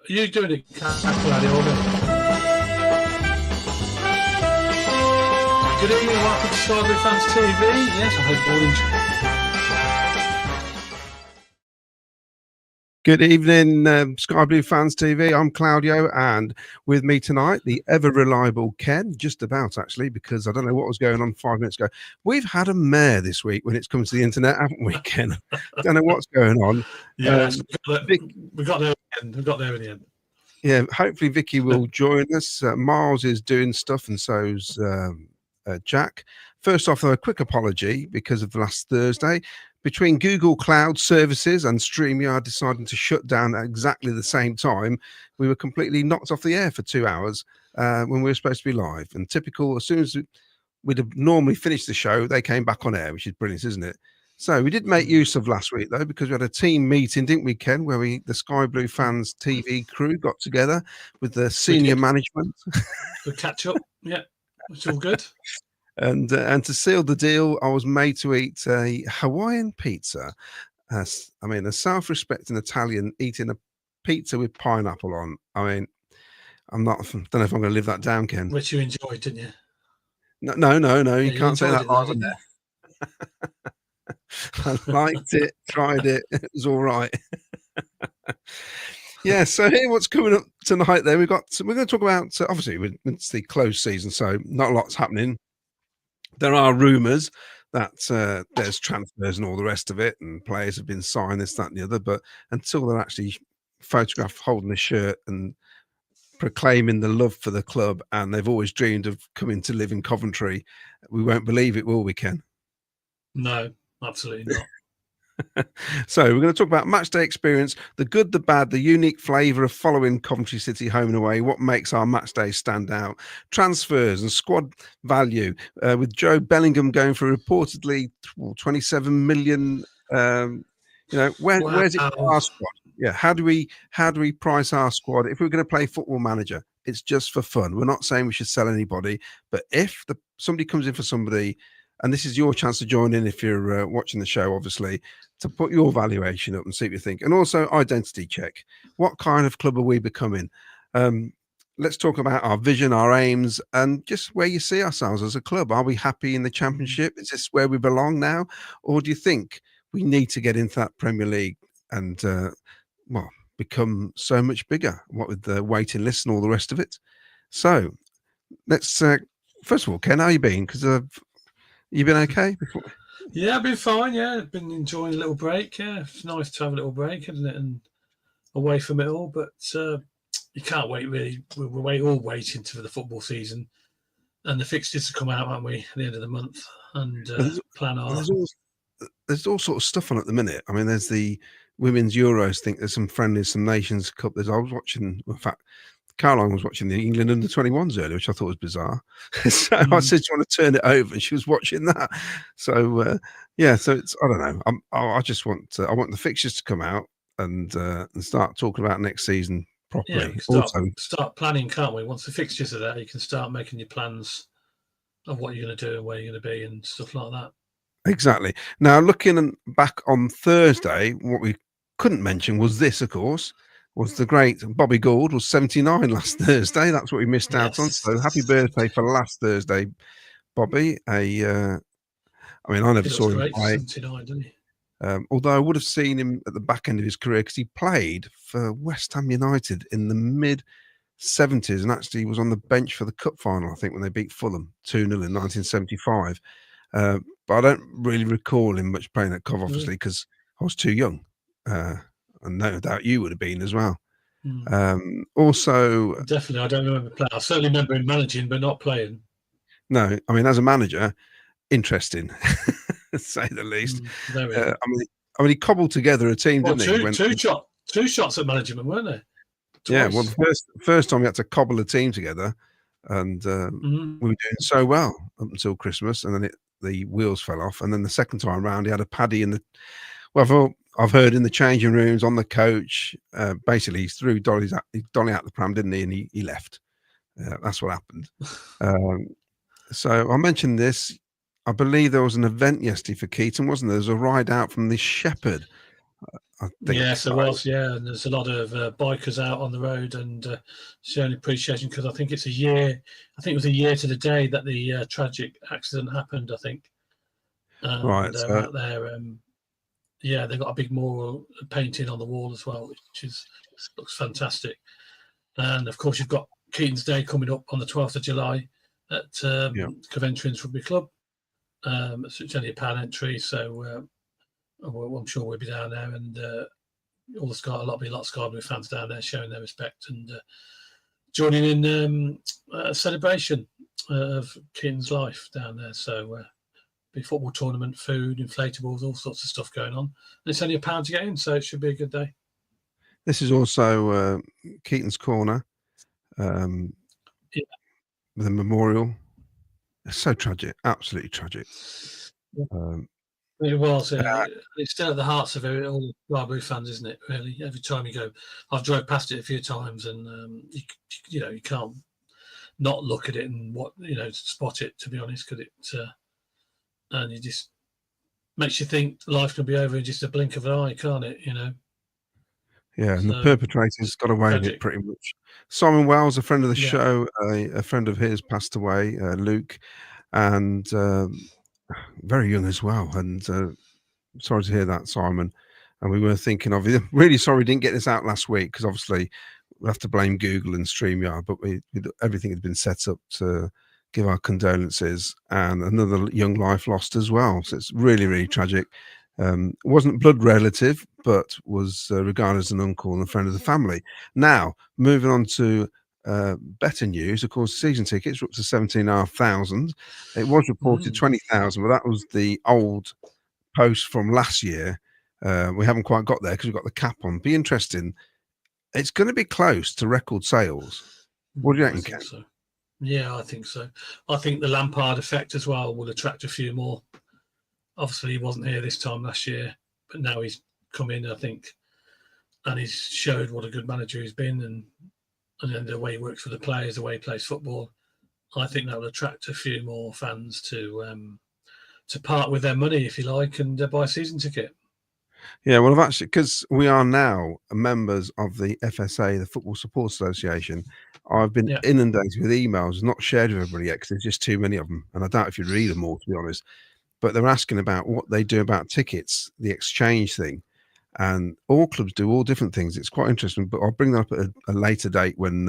you doing it, Claudio? Good evening, welcome to Stewarding Fans TV. Yes, I hope you all enjoy. Good evening, Sky Blue Fans TV. I'm Claudio, and with me tonight, the ever-reliable Ken, just about actually, because I don't know what was going on 5 minutes ago. We've had a mare this week when it's come to the internet, haven't we, Ken? Don't know what's going on. Yes, we got there in the end. Yeah, hopefully Vicky will join us. Miles is doing stuff, and so's Jack. First off, though, a quick apology because of the last Thursday. Between Google Cloud services and StreamYard deciding to shut down at exactly the same time, we were completely knocked off the air for 2 hours when we were supposed to be live. And typical, as soon as we'd have normally finished the show, they came back on air, which is brilliant, isn't it? So we did make use of last week, though, because we had a team meeting, didn't we, Ken, where the Sky Blue Fans TV crew got together with the senior management. Good catch up, yeah, it's all good. And to seal the deal, I was made to eat a Hawaiian pizza. A self-respecting Italian eating a pizza with pineapple on. I mean, don't know if I'm going to live that down, Ken. Which you enjoyed, didn't you? No. Yeah, you can't say that live on there. I liked it, tried it. It was all right. Yeah, so here, what's coming up tonight? There, we're going to talk about. Obviously, it's the closed season, so not a lot's happening. There are rumours that there's transfers and all the rest of it, and players have been signed, this, that, and the other. But until they're actually photographed holding a shirt and proclaiming the love for the club, and they've always dreamed of coming to live in Coventry, we won't believe it, will we, Ken? No, absolutely not. So we're going to talk about matchday experience, the good, the bad, the unique flavour of following Coventry City home and away, what makes our matchday stand out, transfers and squad value, with Joe Bellingham going for reportedly 27 million. Where's it for our squad? Yeah, how do we price our squad? If we're going to play Football Manager, it's just for fun. We're not saying we should sell anybody, but if somebody comes in for somebody, and this is your chance to join in if you're watching the show, obviously, to put your valuation up and see what you think. And also identity check. What kind of club are we becoming? Let's talk about our vision, our aims, and just where you see ourselves as a club. Are we happy in the Championship? Is this where we belong now? Or do you think we need to get into that Premier League and, become so much bigger, what with the waiting list and all the rest of it? So let's, first of all, Ken, how you been? Because you been okay before? Yeah, I've been fine. Yeah, I've been enjoying a little break. Yeah, it's nice to have a little break, isn't it? And away from it all. But you can't wait, really. We're all waiting for the football season and the fixtures to come out, aren't we, at the end of the month? And plan our... There's all sorts of stuff on at the minute. I mean, there's the Women's Euros. I think there's some friendlies, some Nations Cup. I was watching, in fact, Caroline was watching the England under-21s earlier, which I thought was bizarre. So I said, "Do you want to turn it over?" And she was watching that. So so it's, I don't know. I just want I want the fixtures to come out and start talking about next season properly. Yeah, start planning, can't we? Once the fixtures are there, you can start making your plans of what you're going to do and where you're going to be and stuff like that. Exactly. Now, looking back on Thursday, what we couldn't mention was this, of course. Was the great Bobby Gould was 79 last Thursday. That's what we missed out on. So happy birthday for last Thursday, Bobby. I never saw him play. 79, didn't he? Although I would have seen him at the back end of his career because he played for West Ham United in the mid-70s and actually was on the bench for the cup final, I think, when they beat Fulham 2-0 in 1975. But I don't really recall him much playing at Cov, obviously, because I was too young. And no doubt you would have been as well. Also, definitely, I don't remember playing. I certainly remember him managing, but not playing. No, I mean, as a manager, interesting, to say the least. He cobbled together a team, didn't he? Two shots at management, weren't there? Twice. Yeah, well, first time we had to cobble a team together, and we were doing so well up until Christmas, and then the wheels fell off. And then the second time round, he had a paddy in the. Well, I've heard in the changing rooms, on the coach, basically he threw Dolly out the pram, didn't he? And he left. That's what happened. So I mentioned this. I believe there was an event yesterday for Keaton, wasn't there? There was a ride out from the Shepherd I think. Yes, there was. Yeah, and there's a lot of bikers out on the road and showing appreciation because I think it's a year. I think it was a year to the day that the tragic accident happened. I think, Right. and they're So out there. Yeah, they've got a big mural painting on the wall as well, which looks fantastic. And of course, you've got Keaton's Day coming up on the 12th of July at yeah, Coventry Rugby Club. It's only £1 entry, so I'm sure we'll be down there, and a lot of Scarborough fans down there showing their respect and joining in a celebration of Keaton's life down there. So be football tournament, food, inflatables, all sorts of stuff going on. And it's only £1 to get in, so it should be a good day. this is also Keaton's Corner, Yeah. the memorial. It's so tragic, absolutely tragic. It was. It's still at the hearts of all the Scarborough fans, isn't it? Really, every time you go, I've drove past it a few times, and you can't not look at it and spot it. To be honest, because and it just makes you think life can be over in just a blink of an eye, can't it? Yeah, and the perpetrators got away with it pretty much. Simon Wells, a friend of the show, a friend of his passed away, Luke, and very young as well. And sorry to hear that, Simon. And we were thinking of you. Really sorry we didn't get this out last week because obviously we have to blame Google and StreamYard, but everything had been set up to give our condolences, and another young life lost as well. So it's really, really tragic. Wasn't blood relative, but was regarded as an uncle and a friend of the family. Now, moving on to better news, of course, season tickets are up to 17,500. It was reported 20,000, but that was the old post from last year. We haven't quite got there because we've got the cap on. Be interesting. It's going to be close to record sales. What do you reckon, Ken? So. Yeah, I think so. I think the Lampard effect as well will attract a few more. Obviously, he wasn't here this time last year, but now he's come in, I think, and he's showed what a good manager he's been, and then the way he works with the players, the way he plays football. I think that will attract a few more fans to part with their money, if you like, and buy a season ticket. Yeah, well, I've actually, because we are now members of the FSA, the Football Support Association, I've been inundated with emails, not shared with everybody yet because there's just too many of them, and I doubt if you read them all, to be honest. But they're asking about what they do about tickets, the exchange thing, and all clubs do all different things. It's quite interesting, but I'll bring that up at a later date when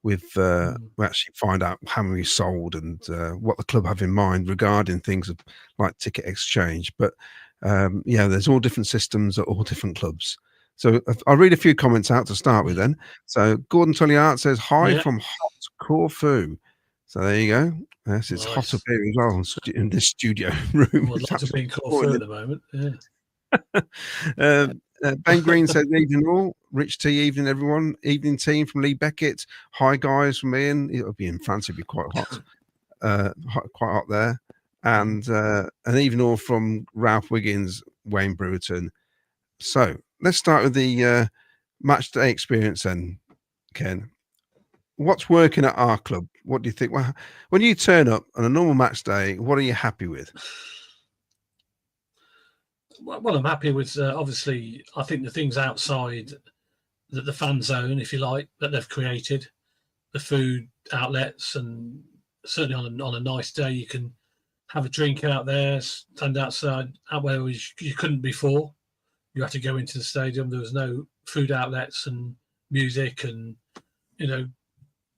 we actually find out how many sold and what the club have in mind regarding things like ticket exchange. But there's all different systems at all different clubs. So I'll read a few comments out to start with then. So Gordon Tulliart says, hi from hot Corfu. So there you go. Yes, it's hot up here as well in this studio room. Well, lots of being Corfu at the moment. Yeah. Ben Green says, evening all. Rich tea, evening everyone. Evening team from Lee Beckett. Hi guys from Ian. It'll be in France, it'll be quite hot. Quite hot there. And an evening all from Ralph Wiggins, Wayne Brewerton. So let's start with the match day experience then, Ken. What's working at our club? What do you think? Well, when you turn up on a normal match day, what are you happy with? Well, I'm happy with, obviously, I think the things outside that the fan zone, if you like, that they've created, the food outlets, and certainly on a nice day, you can have a drink out there, stand outside, out where you couldn't before. You had to go into the stadium. There was no food outlets and music and,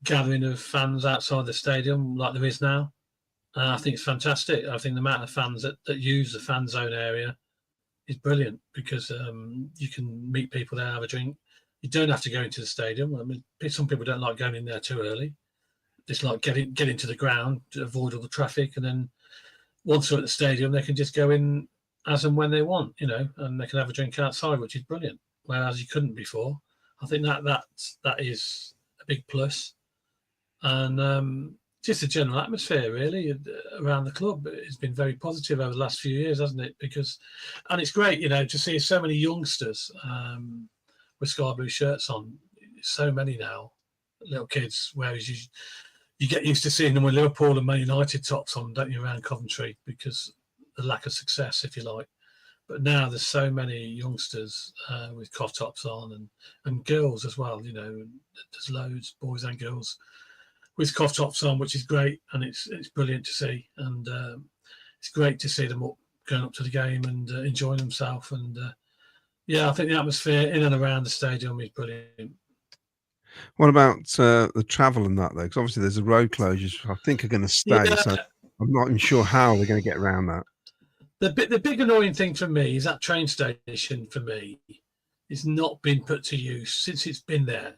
gathering of fans outside the stadium like there is now. I think it's fantastic. I think the amount of fans that use the fan zone area is brilliant because you can meet people there, have a drink. You don't have to go into the stadium. I mean, some people don't like going in there too early. It's like getting to the ground to avoid all the traffic, and then once they're at the stadium, they can just go in as and when they want, and they can have a drink outside, which is brilliant. Whereas you couldn't before. I think that is a big plus. And just the general atmosphere, really, around the club has been very positive over the last few years, hasn't it? And it's great, to see so many youngsters with Scarborough shirts on. So many now, little kids. Whereas you get used to seeing them with Liverpool and Man United tops on, don't you, around Coventry, because the lack of success, if you like. But now there's so many youngsters with cough tops on, and girls as well. You know, there's loads, boys and girls, with cough tops on, which is great, and it's brilliant to see. And it's great to see them up, going up to the game and enjoying themselves. And yeah, I think the atmosphere in and around the stadium is brilliant. What about the travel and that, though? Because obviously there's the road closures I think are going to stay. Yeah. So I'm not even sure how they're going to get around that. The big annoying thing for me is that train station, for me, it's not been put to use since it's been there.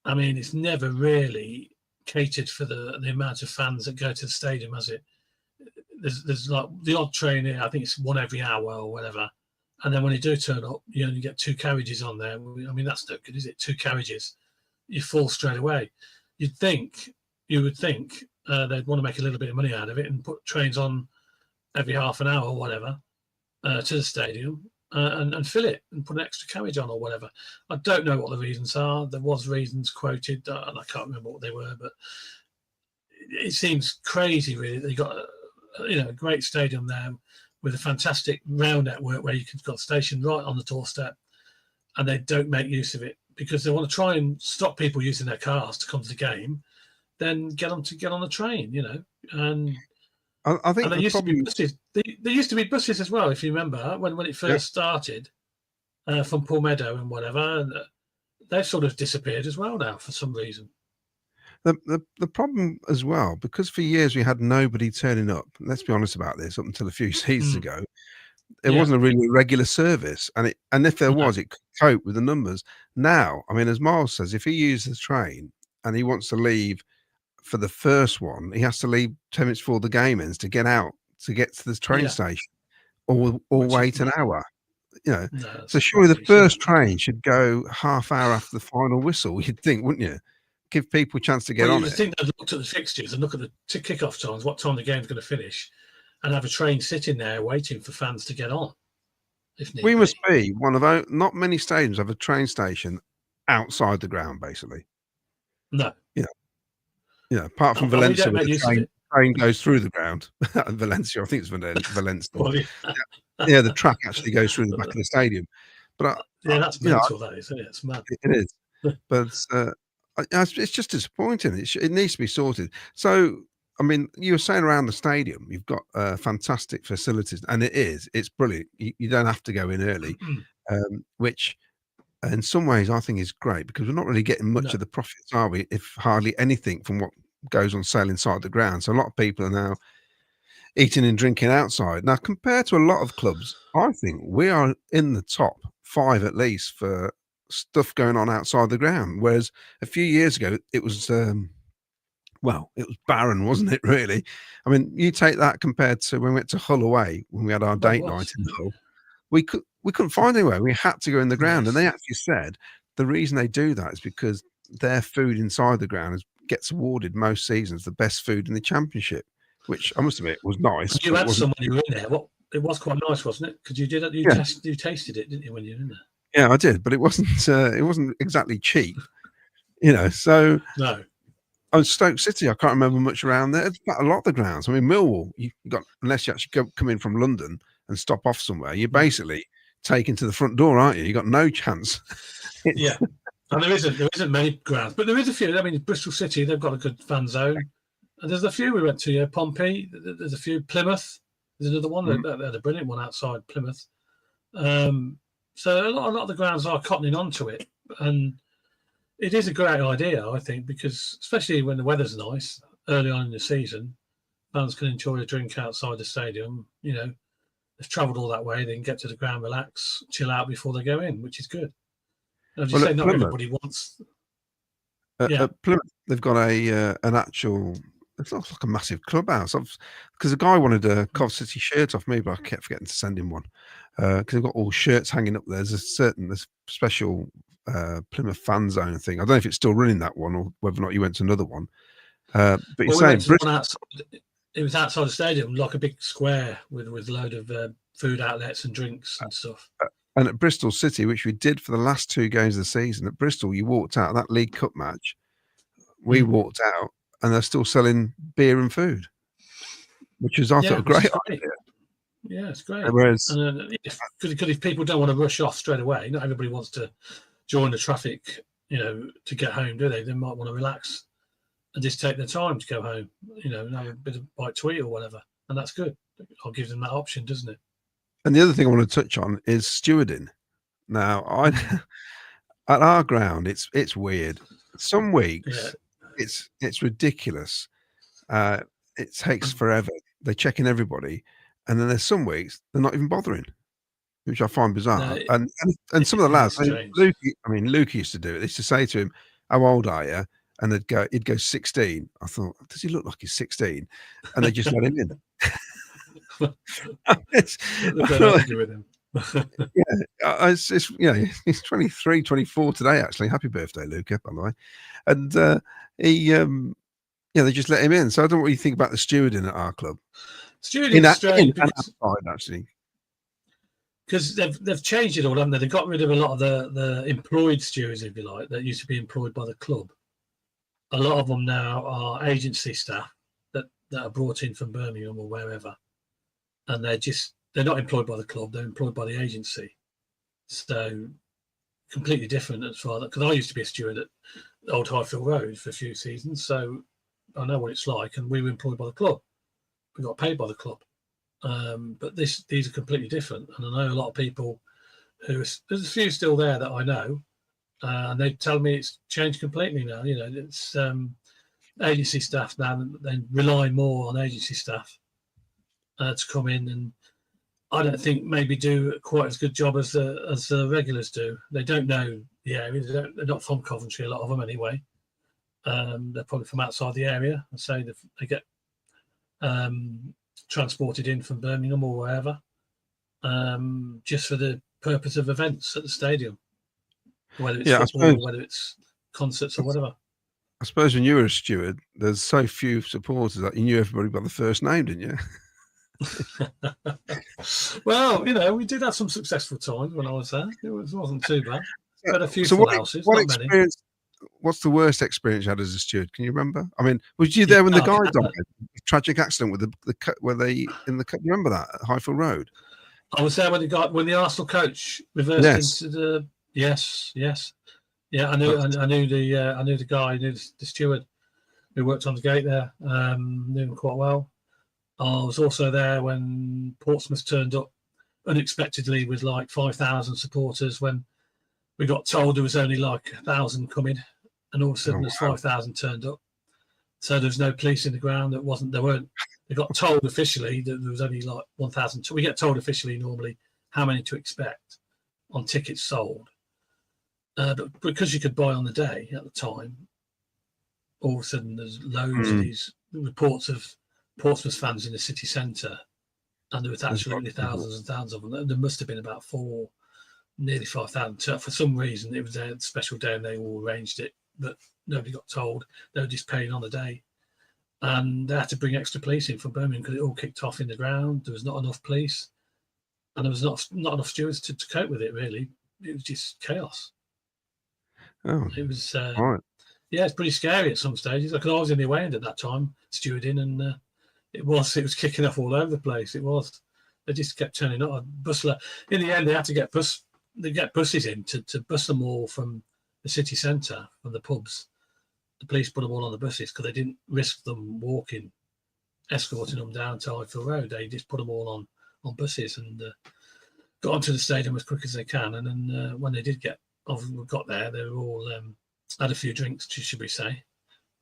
I mean, it's never really catered for the amount of fans that go to the stadium, has it? There's like the odd train here, I think it's one every hour or whatever. And then when you do turn up, you only get 2 carriages on there. I mean, that's not good, is it? 2 carriages. You fall straight away. You would think they'd want to make a little bit of money out of it and put trains on every half an hour or whatever to the stadium and fill it and put an extra carriage on or whatever. I don't know what the reasons are. There was reasons quoted, and I can't remember what they were, but it seems crazy, really. They got a great stadium there with a fantastic rail network where you can got a station right on the doorstep, and they don't make use of it because they want to try and stop people using their cars to come to the game, then get them to get on the train, and I think there used to be buses. There used to be buses as well, if you remember, when it first started from Palmetto and whatever. And they've sort of disappeared as well now for some reason. The problem as well, because for years we had nobody turning up. Let's be honest about this. Up until a few seasons ago, it wasn't a really regular service, and if there was, it could cope with the numbers. Now, I mean, as Miles says, if he uses the train and he wants to leave for the first one, he has to leave 10 minutes before the game ends to get out to get to the train station, or wait an hour. So surely the first train should go half hour after the final whistle. You'd think, wouldn't you? Give people a chance to get on it. I think they'd look at the fixtures and look at the kick-off times, what time the game's going to finish, and have a train sitting there waiting for fans to get on. We must be one of not many stadiums have a train station outside the ground, basically. No. Apart from Valencia, where the train goes through the ground. Valencia, I think it's Valencia. Well, the track actually goes through the back of the stadium. But that's mental, that is, isn't it? It's mad. It is. But it's just disappointing. It needs to be sorted. So, I mean, you were saying around the stadium, you've got fantastic facilities, and it's brilliant. You don't have to go in early, which in some ways I think is great because we're not really getting much of the profits, are we? If hardly anything from what goes on sale inside the ground. So a lot of people are now eating and drinking outside. Now, compared to a lot of clubs, I think we are in the top 5 at least for stuff going on outside the ground. Whereas a few years ago, it was it was barren, wasn't it? Really. I mean, you take that compared to when we went to Hull away when we had our date night in Hull. We couldn't find anywhere. We had to go in the ground, and they actually said the reason they do that is because their food inside the ground gets awarded most seasons the best food in the championship, which I must admit was nice. You had someone who were in there. It was quite nice, wasn't it? Because you did it. You tasted it, didn't you, when you were in there? Yeah, I did, but it wasn't exactly cheap, So no. I was Stoke City. I can't remember much around there. It's a lot of the grounds. I mean, Millwall. You got unless you actually come in from London and stop off somewhere, you're basically taken to the front door, aren't you? You got no chance. Yeah, and there isn't many grounds, but there is a few. I mean, Bristol City, they've got a good fan zone. And there's a few we went to. Pompey. There's a few. Plymouth. There's another one. They had a brilliant one outside Plymouth. So a lot of the grounds are cottoning onto it, and it is a great idea, I think, because especially when the weather's nice early on in the season, fans can enjoy a drink outside the stadium. They've travelled all that way, they can get to the ground, relax, chill out before they go in, which is good. As you say, not everybody wants. At Plymouth, they've got an actual. It's not like a massive clubhouse. Because a guy wanted a Cov City shirt off me, but I kept forgetting to send him one. Because they've got all shirts hanging up there. There's a special Plymouth fan zone thing. I don't know if it's still running, that one, or whether or not you went to another one. But you're saying it was outside the stadium, like a big square with a load of food outlets and drinks and stuff. And at Bristol City, which we did for the last 2 games of the season, at Bristol, you walked out of that League Cup match. We walked out, and they're still selling beer and food, which is I thought a great idea. Yeah, it's great. Whereas, And if people don't want to rush off straight away, not everybody wants to join the traffic, to get home, do they? They might want to relax and just take their time to go home, and have a bit of bite to eat or whatever. And that's good. I'll give them that option, doesn't it? and the other thing I want to touch on is stewarding. Now, at our ground, it's weird. Some weeks, it's ridiculous. It takes forever. They're checking everybody, and then there's some weeks they're not even bothering, which I find bizarre. No, and some of the lads, strange. Luke used to do it. They used to say to him, "How old are you?" And he'd go 16. I thought, does he look like he's 16? And they just let him in. He's 23, 24 today, actually. Happy birthday, Luca, by the way. And they just let him in. So I don't know what you think about the stewarding at our club. Stewarding is strange, outside, actually. Because they've changed it all, haven't they? They got rid of a lot of the employed stewards, if you like, that used to be employed by the club. A lot of them now are agency staff that are brought in from Birmingham or wherever, and they're not employed by the club; they're employed by the agency. So completely different as far as, because I used to be a steward at Old Highfield Road for a few seasons, so I know what it's like. And we were employed by the club; we got paid by the club. But these are completely different, and I know a lot of people there's a few still there that I know. And they tell me it's changed completely now. It's agency staff now. They rely more on agency staff to come in, and I don't think maybe do quite as good job as the regulars do. They don't know the area. They're not from Coventry, a lot of them anyway. They're probably from outside the area. I say they get transported in from Birmingham or wherever, just for the purpose of events at the stadium. Whether it's football, whether it's concerts or whatever. I suppose when you were a steward, there's so few supporters that you knew everybody by the first name, didn't you? Well, we did have some successful times when I was there. It wasn't too bad. But a few full houses, not many. What's the worst experience you had as a steward? Can you remember? I mean, was you there when the guy died? Tragic accident with the were they in the cup? You remember that at Highfield Road? I was there when the Arsenal coach reversed into the. Yes. Yeah, I knew the guy, I knew the steward who worked on the gate there. Knew him quite well. I was also there when Portsmouth turned up unexpectedly with like 5,000 supporters, when we got told there was only like 1,000 coming, and all of a sudden there's 5,000 turned up. So there's no police in the ground. They got told officially that there was only like 1,000. We get told officially normally how many to expect on tickets sold. But because you could buy on the day at the time, all of a sudden there's loads of these reports of Portsmouth fans in the city centre, and there was absolutely thousands and thousands of them. There must have been about nearly 5,000. So for some reason, it was a special day and they all arranged it, but nobody got told. They were just paying on the day. And they had to bring extra police in from Birmingham because it all kicked off in the ground. There was not enough police, and there was not enough stewards to cope with it, really. It was just chaos. Oh, it was right. Yeah, it's pretty scary at some stages. Because I was in the away end at that time, stewarding, and it was kicking off all over the place. It was. They just kept turning up. In the end, they had to get buses in to bus them all from the city centre, from the pubs. The police put them all on the buses because they didn't risk them escorting them down to Highfield Road. They just put them all on buses and got onto the stadium as quick as they can. And then when they got there, they were all had a few drinks, should we say.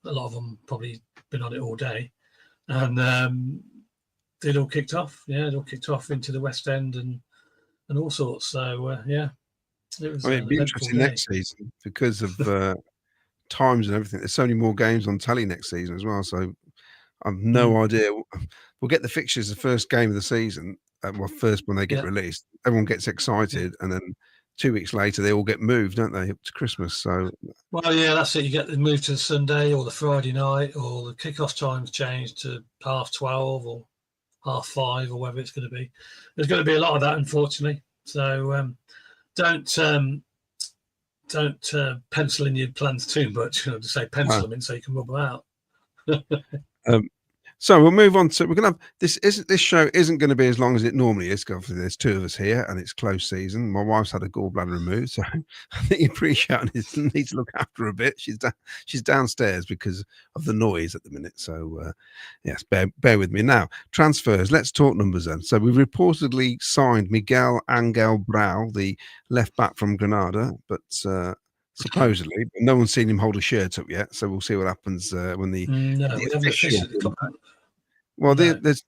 A lot of them probably been on it all day. And it all kicked off. Yeah, it all kicked off into the West End and all sorts. So, yeah. It was, it'd be interesting next season because of times and everything. There's so many more games on telly next season as well. So I've no idea. We'll get the fixtures the first game of the season. First when they get released, everyone gets excited, and then 2 weeks later they all get moved, don't they, up to Christmas? So, well, yeah, that's it. You get the move to the Sunday or the Friday night, or the kick-off times changed to 12:30 or 5:30 or whatever it's going to be. There's going to be a lot of that, unfortunately. So don't pencil in your plans too much. To say pencil them in so you can rub them out. So we'll move on to, we're going to have, this show isn't going to be as long as it normally is, because there's two of us here and it's close season. My wife's had a gallbladder removed, so I think you appreciate it. Needs to look after her a bit. She's downstairs because of the noise at the minute. So yes, bear with me. Now, transfers, let's talk numbers then. So we've reportedly signed Miguel Angel Brau, the left back from Granada, but supposedly, but no one's seen him hold a shirt up yet. So we'll see what happens when the we haven't officially. Well, there's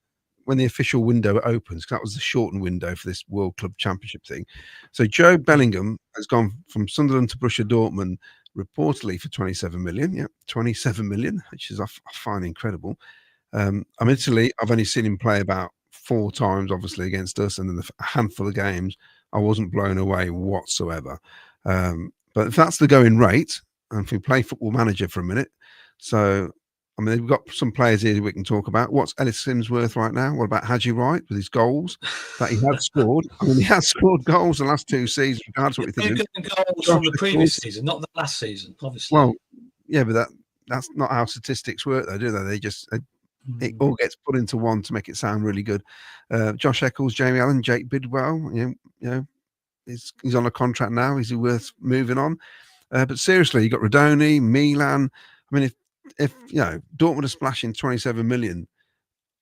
when the official window opens, because that was the shortened window for this World Club Championship thing. So Joe Bellingham has gone from Sunderland to Borussia Dortmund reportedly for 27 million. Yeah, 27 million, which is I find incredible. Admittedly, I've only seen him play about 4 times, obviously against us, and then a handful of games. I wasn't blown away whatsoever. But if that's the going rate, and if we play Football Manager for a minute, so I mean, we've got some players here we can talk about. What's Ellis Sims worth right now? What about Haji Wright with his goals that he had scored? I mean, he has scored goals the last 2 seasons, regardless of what you think. Goals from the previous season, not the last season, obviously. Well, yeah, but that's not how statistics work, though, do they? They just it all gets put into one to make it sound really good. Josh Eccles, Jamie Allen, Jake Bidwell, you know, he's on a contract now. Is he worth moving on? But seriously, you got Rodoni, Milan. I mean, if you know Dortmund are splashing 27 million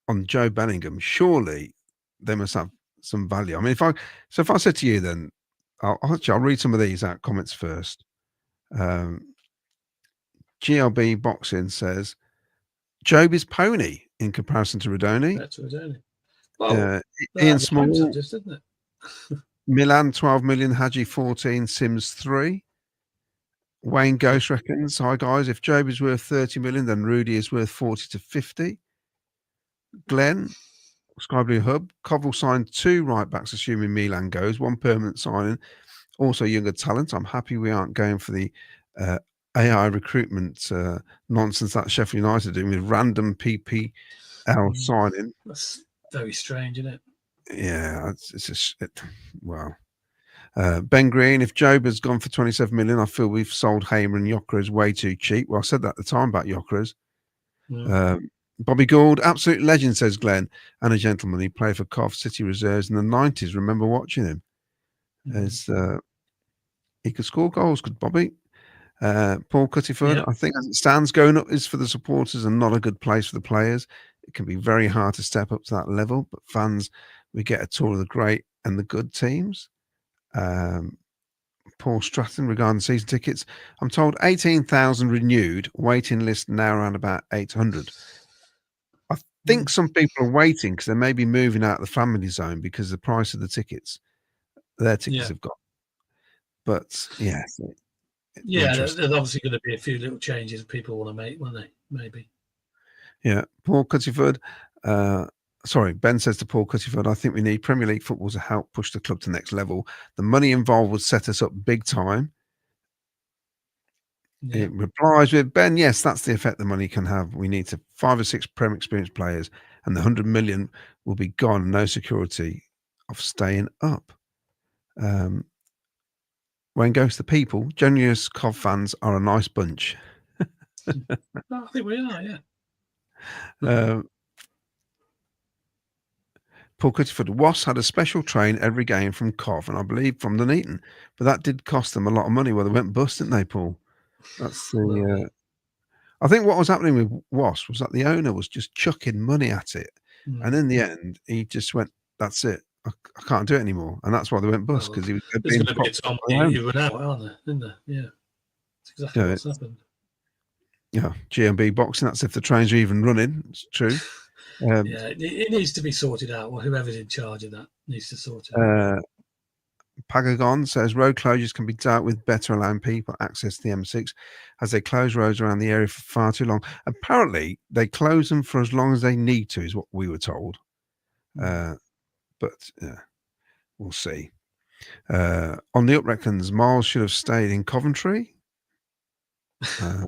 on Joe Bellingham, surely they must have some value. I mean, if I said to you, then I'll read some of these out comments first. GLB Boxing says Job is pony in comparison to Rodoni. That's Rodoni. Well, Ian Small, just, isn't it? Milan 12 million, Haji 14, Sims 3. Wayne Ghost reckons, hi guys, if Job is worth 30 million, then Rudy is worth 40 to 50. Glenn, Sky Blue Hub, Cov will sign 2 right backs, assuming Milan goes, 1 permanent signing, also younger talent. I'm happy we aren't going for the AI recruitment nonsense that Sheffield United are doing with random PPL signing. That's very strange, isn't it? Yeah, wow. Ben Green, if Job has gone for 27 million, I feel we've sold Hamer and Yokras way too cheap. Well, I said that at the time about Yokras. Bobby Gould, absolute legend, says Glenn, and a gentleman. He played for Cov City Reserves in the 90s. Remember watching him? He could score goals, could Bobby. Paul Cuttyford, I think as it stands, going up is for the supporters and not a good place for the players. It can be very hard to step up to that level, but fans, we get a tour of the great and the good teams. Paul Stratton regarding season tickets, I'm told 18,000 renewed, waiting list now around about 800. I think some people are waiting because they may be moving out of the family zone because the price of the tickets, their tickets have got. But there's obviously going to be a few little changes people want to make, won't they? Maybe. Yeah, Paul Cuttyford. Ben says to Paul Cuttyford, I think we need Premier League football to help push the club to the next level. The money involved would set us up big time. It replies with, Ben, yes, that's the effect the money can have. We need 5 or 6 Prem experienced players, and the 100 million will be gone. No security of staying up. Wayne goes to people. Generous Cov fans are a nice bunch. I think we are, yeah. Paul Cuttyford, Wasps had a special train every game from Cov, and I believe from Nuneaton, but that did cost them a lot of money. Well, they went bust, didn't they, Paul? That's the. I think what was happening with Wasps was that the owner was just chucking money at it, and in the end, he just went, "That's it. I can't do it anymore," and that's why they went bust because he was being going to be a time you run out, aren't there? Isn't there? Yeah, that's exactly what's happened. Yeah, GMB boxing. That's if the trains are even running. It's true. It needs to be sorted out. Well, whoever's in charge of that needs to sort it out. Pagagon says road closures can be dealt with better, allowing people access to the M6 as they close roads around the area for far too long. Apparently, they close them for as long as they need to, is what we were told. But we'll see. On the Upreckons, Miles should have stayed in Coventry. I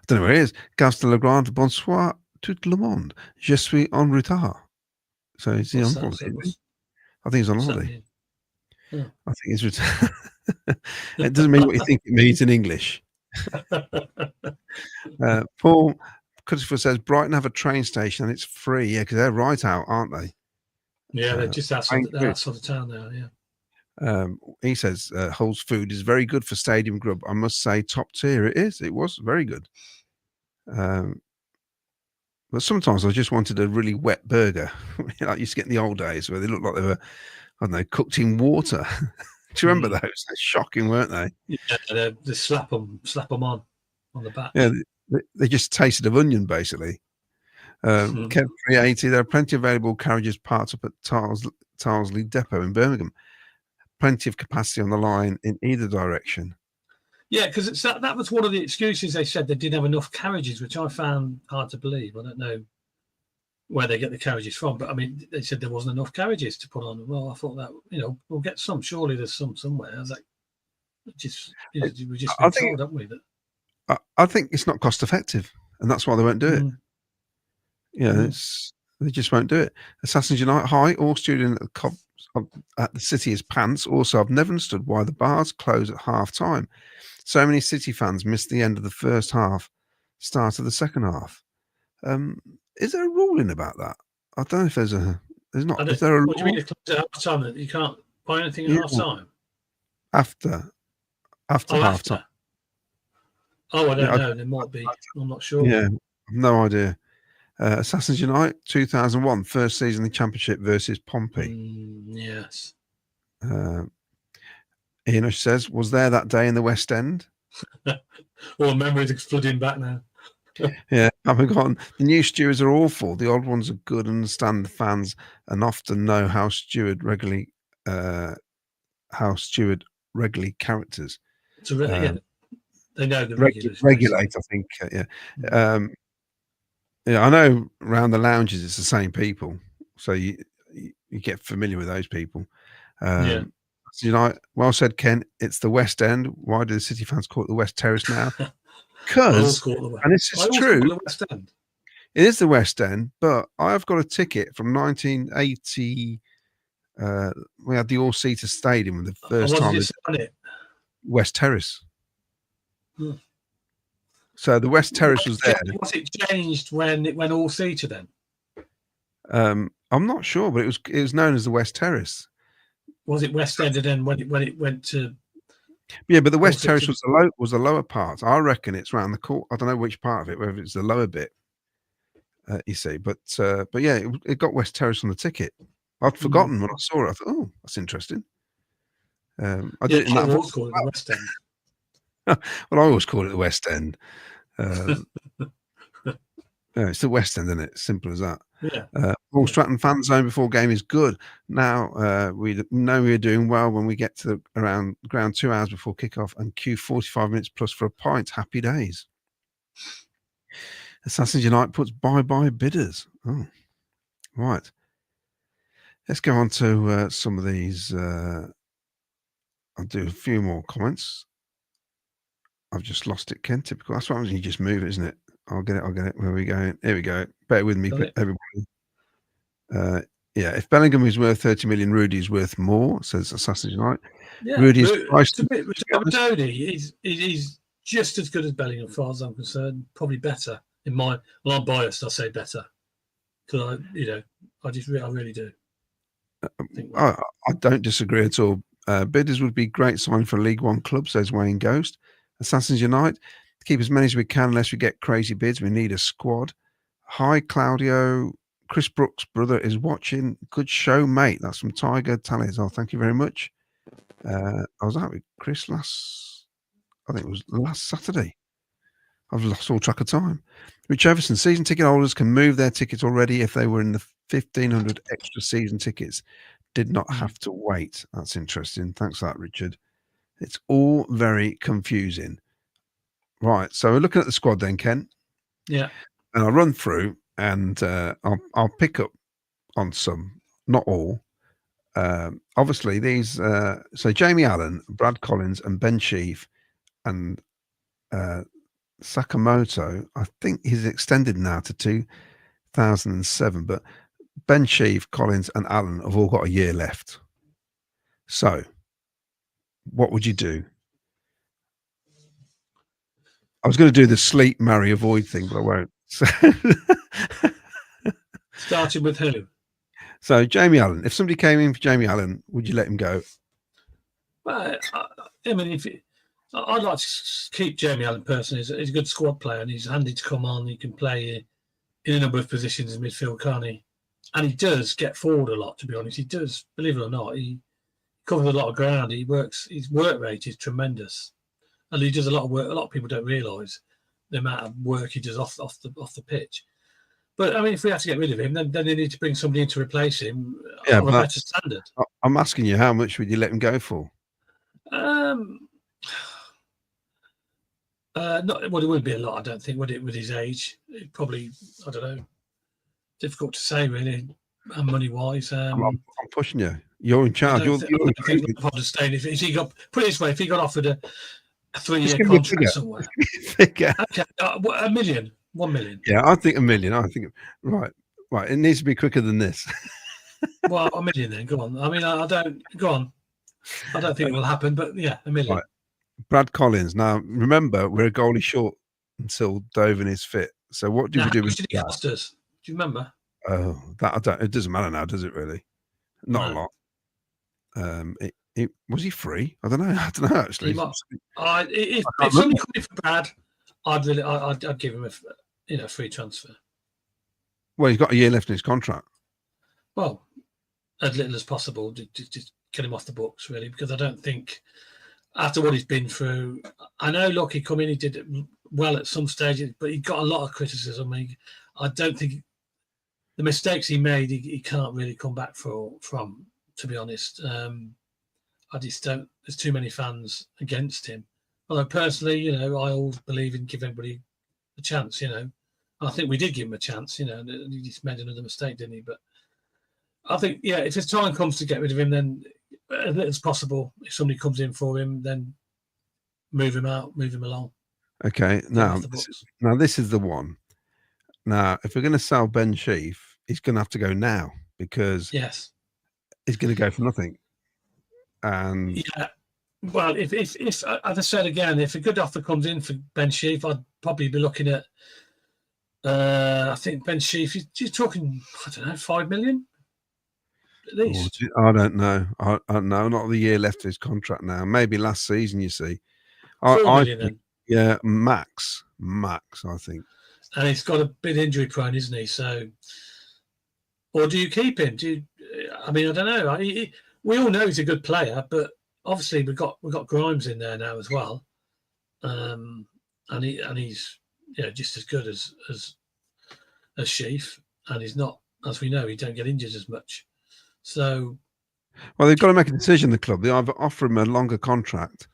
don't know where he is. Gaston Legrand, bonsoir, tout le monde. Je suis en retard. So is he on holiday? I think he's on holiday. I think he's retired. It doesn't mean what you think it means in English. Paul Christopher says Brighton have a train station and it's free. Yeah, because they're right out, aren't they? Yeah, they're just outside the town now. Yeah. He says Hull's food is very good for stadium grub. I must say, top tier. It is. It was very good. But sometimes I just wanted a really wet burger, like I used to get in the old days where they looked like they were, I don't know, cooked in water. Do you remember those? They're shocking, weren't they? Yeah, they slap them on the back. Yeah, they just tasted of onion, basically. Kev 380, there are plenty of available carriages parked up at Tarsley Depot in Birmingham. Plenty of capacity on the line in either direction. Yeah, because that was one of the excuses they said they didn't have enough carriages, which I found hard to believe. I don't know where they get the carriages from, but I mean, they said there wasn't enough carriages to put on. Well, I thought that, we'll get some. Surely there's some somewhere. I was like, we're just been told, haven't we? I think it's not cost effective, and that's why they won't do it. Yeah, they just won't do it. Assassins Unite, hi, all student at the City is pants. Also, I've never understood why the bars close at half time. So many City fans missed the end of the first half, start of the second half. Is there a ruling about that? I don't know if there's not. Is there a what do you mean it closes at half time? That you can't buy anything at half time? After half time. Oh, I don't know. There might be. I'm not sure. Yeah, no idea. Assassins Unite 2001 first season in the Championship versus Pompey. Yes. Enosh says, was there that day in the West End? All memories are flooding back now. Yeah, I've forgotten. The new stewards are awful. The old ones are good, understand the fans, and often know how steward regularly characters. So they know the regulate. I think. Yeah, I know around the lounges it's the same people, so you get familiar with those people. Well said, Ken. It's the West End. Why do the City fans call it the West Terrace now? Because, and this is true, the West End. It is the West End, but I've got a ticket from 1980. We had the all-seater stadium the first time. West Terrace. So the West Terrace was there. Was it changed when it went all-seater then? I'm not sure, but it was known as the West Terrace. Was it West End, and then when it went to? Yeah, but the West Terrace was the lower part. I reckon it's round the court. I don't know which part of it, whether it's the lower bit. You see, but yeah, it got West Terrace on the ticket. I'd forgotten when I saw it. I thought, oh, that's interesting. I did it. Always call it the West End. Well, I always call it the West End. Yeah, it's the West End, isn't it? Simple as that. Yeah. All Stratton fan zone before game is good. Now we know we're doing well when we get to around ground 2 hours before kickoff and queue 45 minutes plus for a pint. Happy days. Assassins Unite puts bye bidders. Oh, right. Let's go on to some of these. I'll do a few more comments. I've just lost it, Ken. Typical. That's what happens when you just move it, isn't it? I'll get it. Where are we going? Here we go. Bear with me, everybody. Yeah, if Bellingham is worth 30 million, Rudy is worth more, says Assassin's Unite. Yeah, Rudy is he's just as good as Bellingham, as far as I'm concerned. Probably better. Well, I'm biased. I say better because I really do. I don't disagree at all. Bidders would be great signing for a League One club, says Wayne Ghost. Assassins Unite, keep as many as we can unless we get crazy bids. We need a squad. Hi, Claudio. Chris Brooks' brother is watching. Good show, mate. That's from Tiger Tallies. Oh, thank you very much. I was out with Chris I think it was last Saturday. I've lost all track of time. Rich Everson, season ticket holders can move their tickets already if they were in the 1,500 extra season tickets. Did not have to wait. That's interesting. Thanks for that, Richard. It's all very confusing. Right. So we're looking at the squad then, Ken. Yeah. And I'll run through and I'll pick up on some, not all. Obviously, these. So Jamie Allen, Brad Collins, and Ben Sheaf, and Sakamoto. I think he's extended now to 2007, but Ben Sheaf, Collins, and Allen have all got a year left. So, what would you do? I was going to do the sleep, marry, avoid thing, but I won't. So, Starting with who? so Jamie Allen. If somebody came in for Jamie Allen, would you let him go? Well, I mean, I'd like to keep Jamie Allen personally. He's a good squad player and he's handy to come on. He can play in a number of positions in midfield, can't he? And he does get forward a lot, to be honest. He does, believe it or not. He covers a lot of ground. His work rate is tremendous. And he does a lot of work. A lot of people don't realise the amount of work he does off the pitch. But I mean, if we had to get rid of him, then they need to bring somebody in to replace him of a better standard. I'm asking you, how much would you let him go for? Well, it wouldn't be a lot, I don't think, would it? With his age, it probably, I don't know. Difficult to say, really, money wise. I'm pushing you. You're in charge. If he got put it this way, if he got offered a 3-year contract somewhere, okay, $1 million, 1 million. Yeah, I think $1 million. I think right. It needs to be quicker than this. Well, $1 million then. Go on. I mean, I don't go on. I don't think it will happen, but yeah, $1 million. Right. Brad Collins. Now, remember, we're a goalie short until Doven is fit. So what do we do with that? Cost us? Do you remember? Oh, that I don't. It doesn't matter now, does it? Really? Not a lot. Was he free? I don't know. Actually. If somebody come in for Brad, I'd give him a free transfer. Well, he's got a year left in his contract. Well, as little as possible, just get him off the books, really, because I don't think after what he's been through, I know, look, he come in, he did it well at some stages, but he got a lot of criticism. I don't think the mistakes he made, he can't really come back from, to be honest. I just don't. There's too many fans against him. Although personally, I always believe in giving everybody a chance. I think we did give him a chance. And he just made another mistake, didn't he? But I think, if his time comes to get rid of him, then as little as possible. If somebody comes in for him, then move him out, move him along. Okay, now this is the one. Now, if we're going to sell Ben Sheaf, he's going to have to go now because yes, he's going to go for nothing. And yeah, well, if as I said again, if a good offer comes in for Ben Sheaf, I'd probably be looking at. I think Ben Sheaf, you're talking, I don't know, 5 million at least. I don't know. I don't know. Not the year left of his contract now. Maybe last season. You see, 4 million then. Yeah, max, I think. And he's got a bit injury prone, isn't he? So, or do you keep him? I mean, I don't know. We all know he's a good player, but obviously we've got Grimes in there now as well, and he's just as good as Sheaf, and he's not, as we know, he don't get injured as much. So, well, they've got to make a decision. The club, they either offer him a longer contract,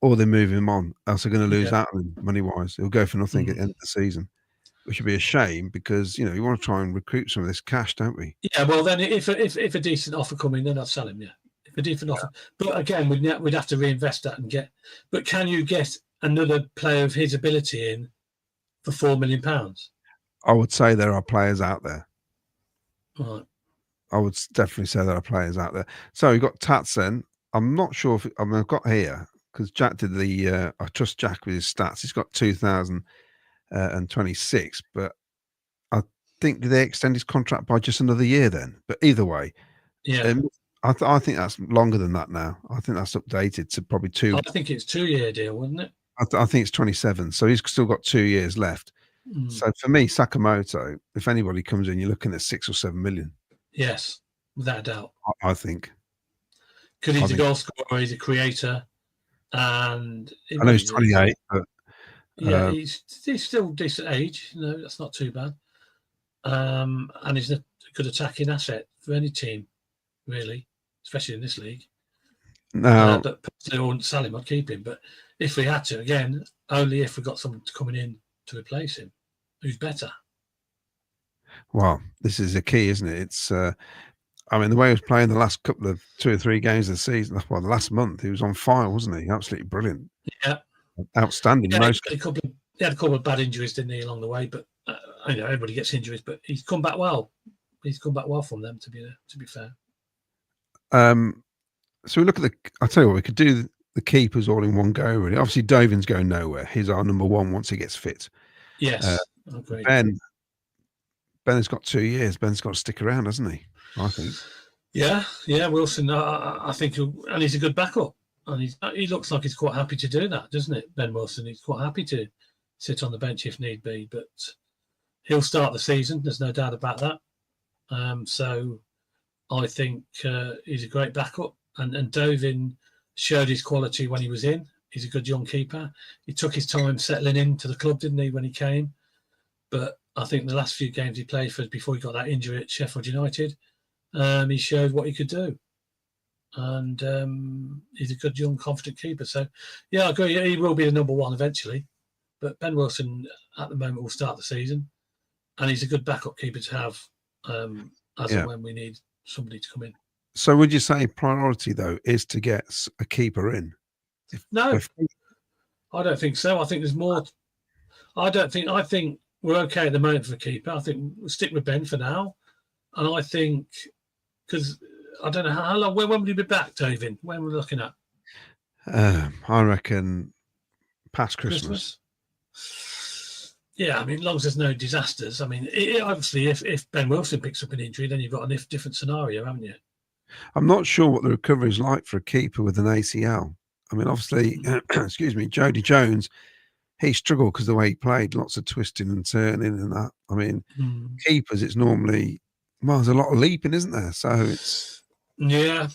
or they move him on. Else they're going to lose out on him money wise. He'll go for nothing at the end of the season, which would be a shame because you want to try and recruit some of this cash, don't we? Yeah, well then if a decent offer come in, then I'd sell him. Yeah, if a decent offer, but again we'd have to reinvest that and get. But can you get another player of his ability in for £4 million? I would say there are players out there. Right. I would definitely say there are players out there. So you've got Tatsen. I'm not sure if I've got here because Jack did the. I trust Jack with his stats. He's got 2026, but I think did they extend his contract by just another year then? But either way, yeah, I think that's longer than that now. I think that's updated to probably 2. I think it's 2-year deal, wasn't it? I think it's 27. So he's still got 2 years left. So for me, Sakamoto, if anybody comes in, you're looking at 6 or 7 million. Yes, without a doubt. I think. Because he's a goal scorer, he's a creator, and I know he's 28, but yeah, he's still decent age. That's not too bad. And he's a good attacking asset for any team, really, especially in this league. Now, but personally, I wouldn't sell him. I'd keep him. But if we had to, again, only if we got someone coming in to replace him, who's better. Well, this is a key, isn't it? It's, I mean, the way he was playing the last couple of 2 or 3 games of the season, well, the last month, he was on fire, wasn't he? Absolutely brilliant. Yeah. Outstanding. He had a couple of bad injuries, didn't he, along the way? But everybody gets injuries, but he's come back well. He's come back well from them, to be fair. So we look at I'll tell you what, we could do the keepers all in one go, really. Obviously, Doven's going nowhere. He's our number one once he gets fit. Yes. I agree. Ben has got 2 years. Ben's got to stick around, hasn't he? I think. Yeah, Wilson. I think, and he's a good backup, and he looks like he's quite happy to do that, doesn't it, Ben Wilson? He's quite happy to sit on the bench if need be, but he'll start the season. There's no doubt about that. So I think he's a great backup, and Dovin showed his quality when he was in. He's a good young keeper. He took his time settling into the club, didn't he, when he came? But I think the last few games he played for before he got that injury at Sheffield United, he showed what he could do. And he's a good, young, confident keeper. So, yeah, I agree. He will be the number one eventually. But Ben Wilson, at the moment, will start the season. And he's a good backup keeper to have as and when we need somebody to come in. So would you say priority, though, is to get a keeper in? No, I don't think so. I think there's more. I think we're okay at the moment for a keeper. I think we'll stick with Ben for now. And I think, because I don't know how long, when will he be back, David? When are we looking at? I reckon past Christmas. Yeah, I mean, as long as there's no disasters. I mean, obviously, if Ben Wilson picks up an injury, then you've got a different scenario, haven't you? I'm not sure what the recovery is like for a keeper with an ACL. I mean, obviously, excuse me, Jody Jones, he struggled because the way he played, lots of twisting and turning and that. I mean, keepers, it's normally, well, there's a lot of leaping, isn't there? So it's... Yeah,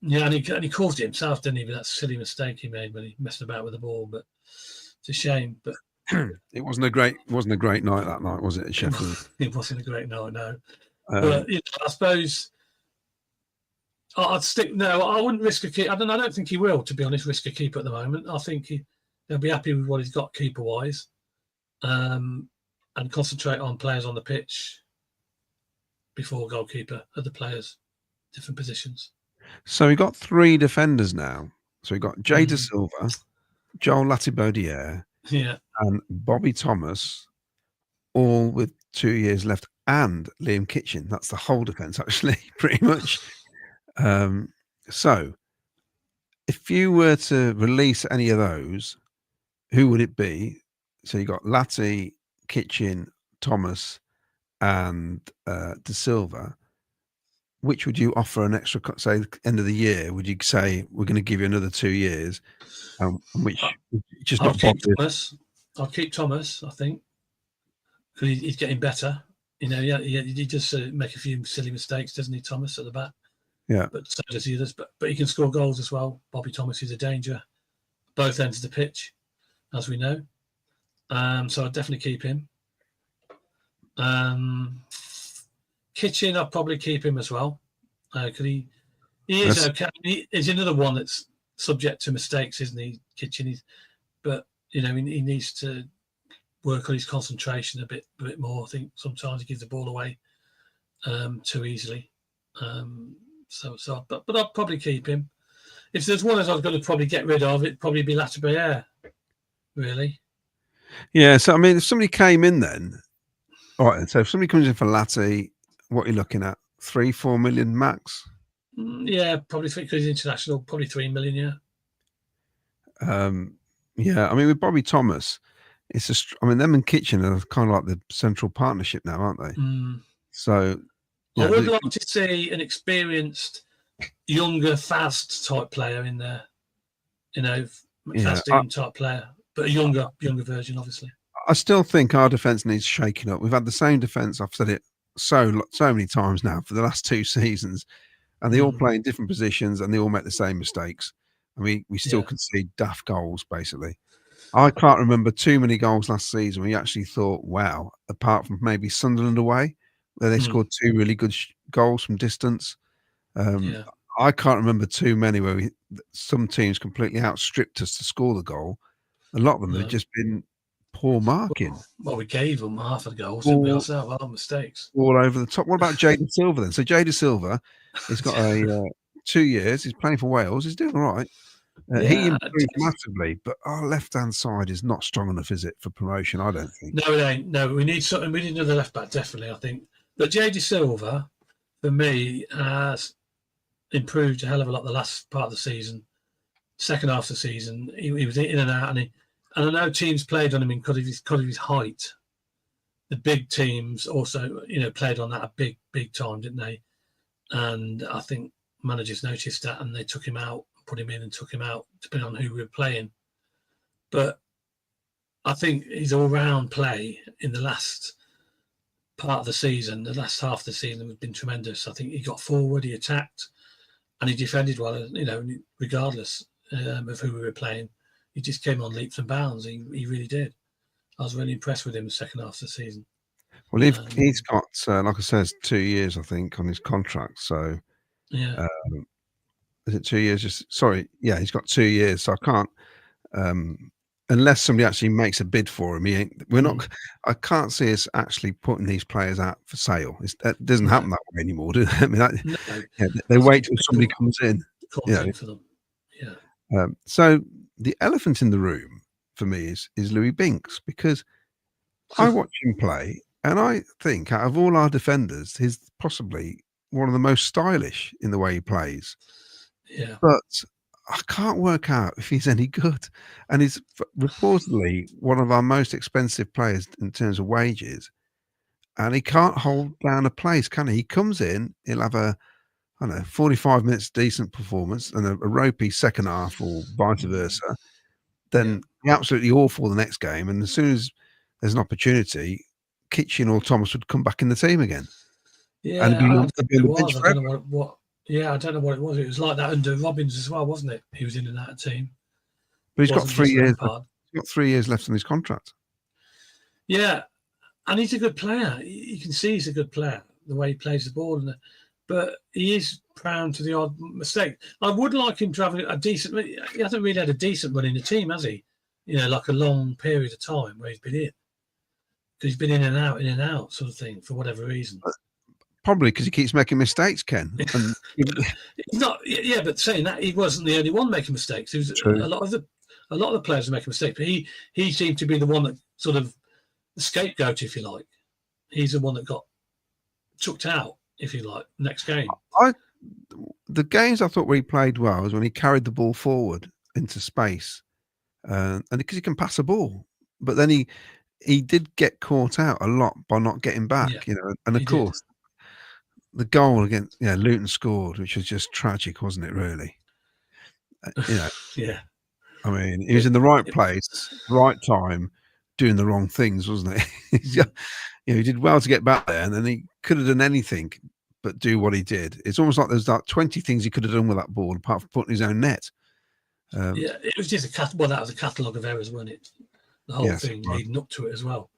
and he caused it himself, didn't he, with that silly mistake he made when he messed about with the ball. But it's a shame. But it wasn't a great night that night, was it, at Sheffield? It wasn't a great night, no. But I suppose I'd stick. No, I wouldn't risk a keeper. I don't think he will, to be honest, risk a keeper at the moment. I think he'll be happy with what he's got keeper wise, and concentrate on players on the pitch before goalkeeper, other players, different positions. So we got 3 defenders now. So we got Jay De Silva, Joel Latibaudiere, and Bobby Thomas, all with 2 years left, and Liam Kitchen. That's the whole defence, actually, pretty much. So if you were to release any of those, who would it be? So you got Latti, Kitchen, Thomas, and De Silva. Which would you offer an extra, say, end of the year? Would you say we're going to give you another 2 years? Which just not Thomas. I'll keep Thomas, I think, because he's getting better. You know, he just make a few silly mistakes, doesn't he, Thomas, at the back? Yeah. But so does the others. But he can score goals as well. Bobby Thomas is a danger, both ends of the pitch, as we know. So I'd definitely keep him. Kitchen, I'll probably keep him as well, because he is okay. He's another one that's subject to mistakes, isn't he, Kitchen? But you know, he needs to work on his concentration a bit more. I think sometimes he gives the ball away too easily. But I'll probably keep him. If there's one as I was going to probably get rid of, it'd probably be Latibaudiere, really. Yeah. So I mean, if somebody came in then, all right. So if somebody comes in for Latti, what are you looking at? 3-4 million max? Yeah, probably because he's international, probably 3 million. Yeah. I mean, with Bobby Thomas, them and Kitchen are kind of like the central partnership now, aren't they? So I would like to see an experienced, younger, fast type player in there. You know, fast type player, but a younger version, obviously. I still think our defence needs shaking up. We've had the same defence. I've said it so many times now for the last 2 seasons, and they all play in different positions and they all make the same mistakes. I mean, we still concede daft goals, basically. I can't remember too many goals last season where you actually thought, wow, apart from maybe Sunderland away, where they scored 2 really good goals from distance. I can't remember too many where some teams completely outstripped us to score the goal. A lot of them have just been poor marking. Well, we gave them half of the goals, didn't we, ourselves? Our mistakes. All over the top. What about Jay De Silva then? So Jay De Silva, he's got 2 years. He's playing for Wales. He's doing all right. He improved massively, but our left-hand side is not strong enough, is it, for promotion? I don't think. No, it ain't. No, we need something. We need another left-back, definitely, I think. But Jay De Silva, for me, has improved a hell of a lot the last part of the season. Second half of the season, he was in and out, and I know teams played on him because of his height. the big teams also, played on that a big time, didn't they? And I think managers noticed that, and they took him out, put him in, and took him out, depending on who we were playing. But I think his all-round play in the last part of the season, the last half of the season, has been tremendous. I think he got forward, he attacked, and he defended well. Regardless of who we were playing, he just came on leaps and bounds. He really did. I was really impressed with him the second half of the season. Well, he's got, like I said, 2 years, I think, on his contract. So, yeah, is it 2 years? Yeah, he's got 2 years. So I can't, unless somebody actually makes a bid for him. I can't see us actually putting these players out for sale. That doesn't happen that way anymore, do they? I mean, they wait till somebody comes in. For them. Yeah. So the elephant in the room for me is Louis Binks, because I watch him play and I think out of all our defenders, he's possibly one of the most stylish in the way he plays. Yeah. But I can't work out if he's any good. And he's reportedly one of our most expensive players in terms of wages. And he can't hold down a place, can he? He comes in, he'll have 45 minutes decent performance and a ropey second half or vice versa. Then be absolutely awful the next game. And as soon as there's an opportunity, Kitchen or Thomas would come back in the team again. Yeah, and I don't know what it was. It was like that under Robbins as well, wasn't it? He was in and out of team. But he's got 3 years. He's got 3 years left on his contract. Yeah, and he's a good player. You can see he's a good player, the way he plays the ball. But he is prone to the odd mistake. I would like him to have a decent. He hasn't really had a decent run in the team, has he? Like a long period of time where he's been in. Because he's been in and out, sort of thing, for whatever reason. Probably because he keeps making mistakes, Ken. And he's not. Yeah, but saying that, he wasn't the only one making mistakes. It was a lot of the players were making mistakes. But he seemed to be the one that sort of the scapegoat, if you like. He's the one that got chucked out, if you like, next game. The games I thought where he played well was when he carried the ball forward into space, and because he can pass a ball. But then he did get caught out a lot by not getting back, And of course, the goal against Luton scored, which was just tragic, wasn't it? Really, Yeah. I mean, he was in the right place, right time, doing the wrong things, wasn't he? He did well to get back there, and then he could have done anything but do what he did. It's almost like there's like 20 things he could have done with that ball, apart from putting his own net. It was just that was a catalogue of errors, wasn't it? The whole thing leading up to it as well.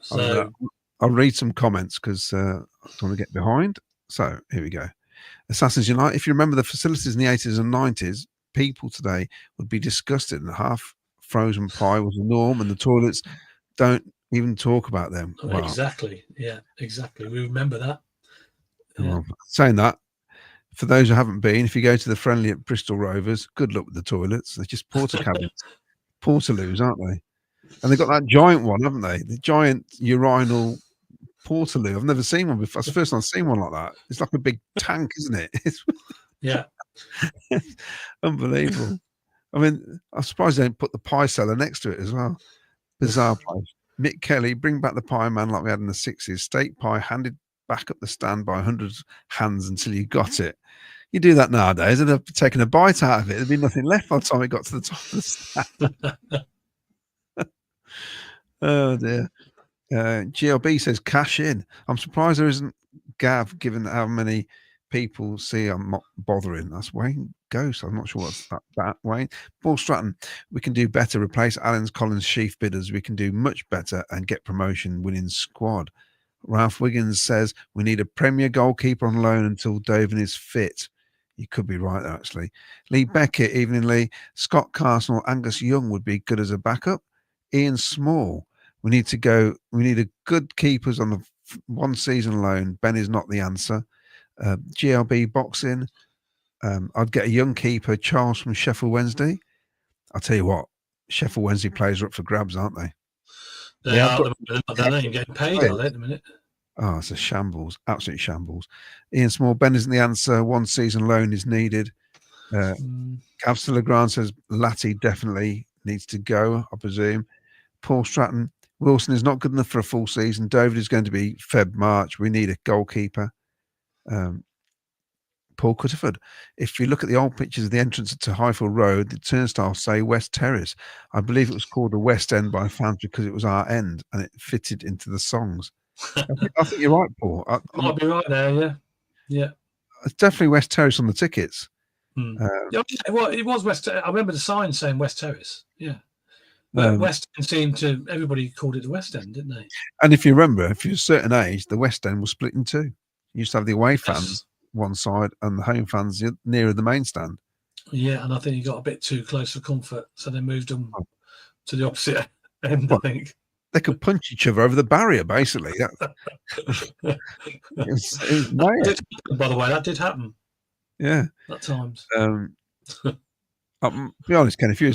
So I'll read some comments because I don't want to get behind. So here we go. Assassins Unite. If you remember the facilities in the 80s and 90s, people today would be disgusted, and half frozen pie was the norm, and the toilets don't even talk about them. Wow. Exactly. Yeah, exactly. We remember that. Yeah. Well, saying that, for those who haven't been, if you go to the friendly at Bristol Rovers, good luck with the toilets. They're just porta cabins, portaloos, aren't they? And they've got that giant one, haven't they? The giant urinal portaloo. I've never seen one before. It's the first time I've seen one like that. It's like a big tank, isn't it? Yeah. Unbelievable. I mean, I'm surprised they didn't put the pie cellar next to it as well. Bizarre place. Mick Kelly, bring back the pie man like we had in the 60s. Steak pie handed back up the stand by 100 hands until you got it. You do that nowadays, and they've taken a bite out of it. There'd be nothing left by the time it got to the top of the stand. Oh dear. GLB says cash in. I'm surprised there isn't Gav, given how many people see I'm not bothering. That's Wayne Ghost. I'm not sure what's that Wayne. Paul Stratton, we can do better. Replace Allen's Collins Sheaf bidders. We can do much better and get promotion winning squad. Ralph Wiggins says we need a Premier goalkeeper on loan until Doven is fit. You could be right, actually. Lee Beckett, evening Lee. Scott Carson or Angus Young would be good as a backup. Ian Small. We need a good keepers on the 1 season loan. Ben is not the answer. GLB boxing. I'd get a young keeper, Charles from Sheffield Wednesday. I'll tell you what, Sheffield Wednesday players are up for grabs, aren't they? They are. They're not even getting paid, are they, at the minute? Oh, it's a shambles. Absolute shambles. Ian Small, Ben isn't the answer. 1 season loan is needed. Gav Legrand says Latty definitely needs to go, I presume. Paul Stratton, Wilson is not good enough for a full season. David is going to be Feb, March. We need a goalkeeper. Paul Cutterford. If you look at the old pictures of the entrance to Highfield Road, the turnstiles say West Terrace. I believe it was called the West End by fans because it was our end and it fitted into the songs. I think you're right, Paul. Might be right there, yeah. Yeah. It's definitely West Terrace on the tickets. It was West Terrace. I remember the sign saying West Terrace, yeah. But West End seemed to, everybody called it the West End, didn't they? And if you remember, if you're a certain age, the West End was split in two. You used to have the away fans one side and the home fans nearer the main stand. Yeah, and I think he got a bit too close for comfort, so they moved them to the opposite end, I think. They could punch each other over the barrier, basically. It was mad. By the way, that did happen. Yeah. At times. I'll be honest, Ken, if you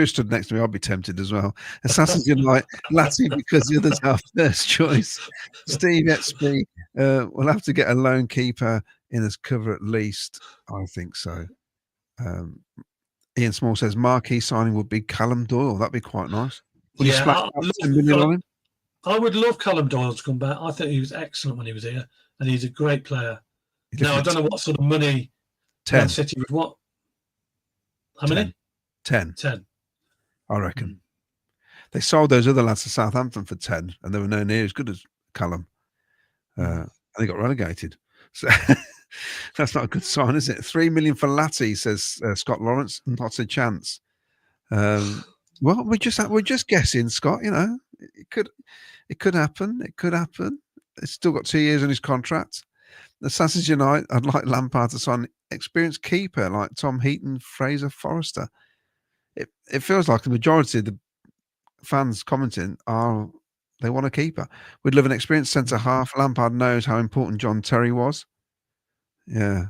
stood next to me, I'd be tempted as well. Assassins Unite, Latty, because the others are first choice. Steve Etsby, we'll have to get a lone keeper in as cover at least. I think so. Ian Small says marquee signing would be Callum Doyle. That'd be quite nice. Would you splash 10 million on him? I would love Callum Doyle to come back. I think he was excellent when he was here, and he's a great player. Now, I don't know what sort of money Man City would want. How many? 10. 10. I reckon. They sold those other lads to Southampton for 10, and they were no near as good as Callum. And they got relegated. So that's not a good sign, is it? 3 million for Latty, says Scott Lawrence. Not a chance. Well, we're just guessing, Scott. You know, it could happen. It could happen. He's still got 2 years on his contract. The Assassins Unite, I'd like Lampard to sign an experienced keeper like Tom Heaton, Fraser Forrester. It feels like the majority of the fans commenting they want a keeper. We'd love an experienced centre half. Lampard knows how important John Terry was. Yeah.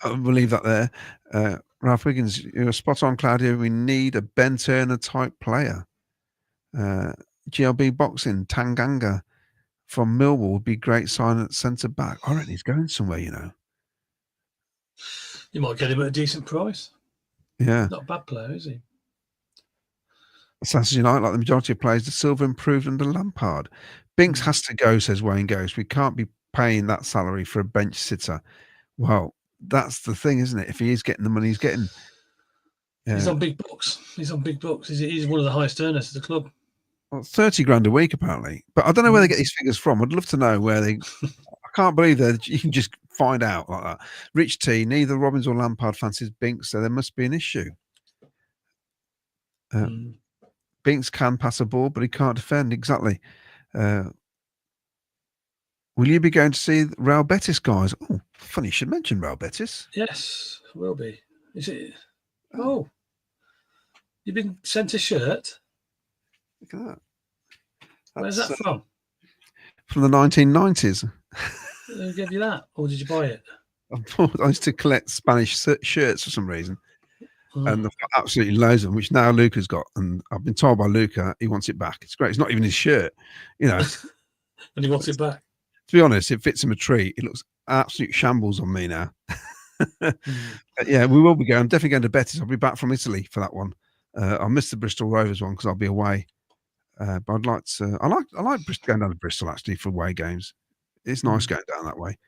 I'll leave that there. Ralph Wiggins, you're spot on, Claudio. We need a Ben Turner type player. GLB Boxing, Tanganga from Millwall would be great sign at centre back. I reckon he's going somewhere, you know. You might get him at a decent price. Yeah. Not a bad player, is he? Assassins United, like the majority of players, the Silver improved under Lampard. Binks has to go, says Wayne Ghost. We can't be paying that salary for a bench sitter. Well, that's the thing, isn't it? If he is getting the money he's getting. He's on big bucks. He's one of the highest earners of the club. Well, 30 grand a week, apparently. But I don't know where they get these figures from. I'd love to know where they... I can't believe that you can just find out like that. Rich T, neither Robbins or Lampard fancies Binks, so there must be an issue. Binks can pass a ball, but he can't defend. Exactly. Will you be going to see Real Betis, guys? Oh, funny you should mention Real Betis. Yes, will be. Is it? Oh, you've been sent a shirt. Look at that. Where's that from? From the 1990s. Who gave you that, or did you buy it? I used to collect Spanish shirts for some reason. And I've got absolutely loads of them, which now Luca's got. And I've been told by Luca he wants it back. It's great. It's not even his shirt, you know. And he wants it back. To be honest, it fits him a treat. It looks absolute shambles on me now. Yeah, we will be going. I'm definitely going to Betis. I'll be back from Italy for that one. I'll miss the Bristol Rovers one because I'll be away. But I'd like to. I like going down to Bristol actually for away games. It's nice going down that way.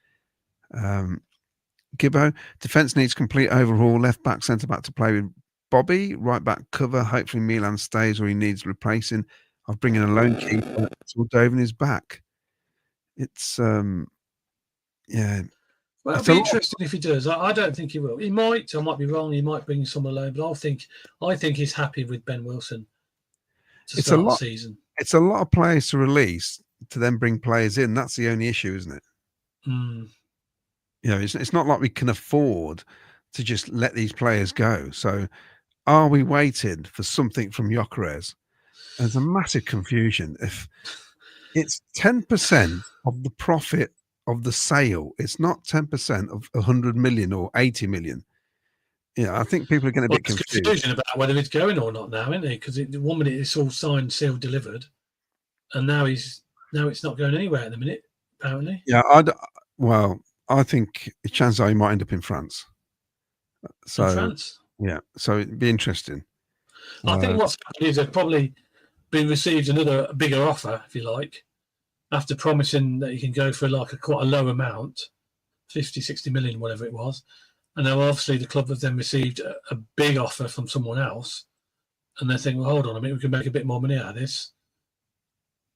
Gibbo, defence needs complete overhaul. Left back, centre back to play with Bobby. Right back cover. Hopefully Milan stays or he needs replacing. I'll bring in a lone keeper until Doven is back. It's yeah. Well, it'll be interesting if he does. I don't think he will. He might. I might be wrong. He might bring someone alone, but I think he's happy with Ben Wilson to start the season. It's a lot of players to release to then bring players in. That's the only issue, isn't it? You know, it's not like we can afford to just let these players go. So are we waiting for something from Gyökeres? There's a massive confusion. If it's 10% of the profit of the sale, it's not 10% of 100 million or 80 million. Yeah, I think people are getting a bit confused. Confusion about whether it's going or not now, isn't it? Because 1 minute it's all signed, sealed, delivered, and now it's not going anywhere at the minute. Apparently, yeah. I think the chances are he might end up in France. So in France, yeah. So it'd be interesting. I think what's happened is they've probably been received another bigger offer, if you like, after promising that he can go for like quite a low amount, 50, 60 million, whatever it was. And now obviously the club have then received a big offer from someone else. And they're thinking, well, hold on a minute, we can make a bit more money out of this.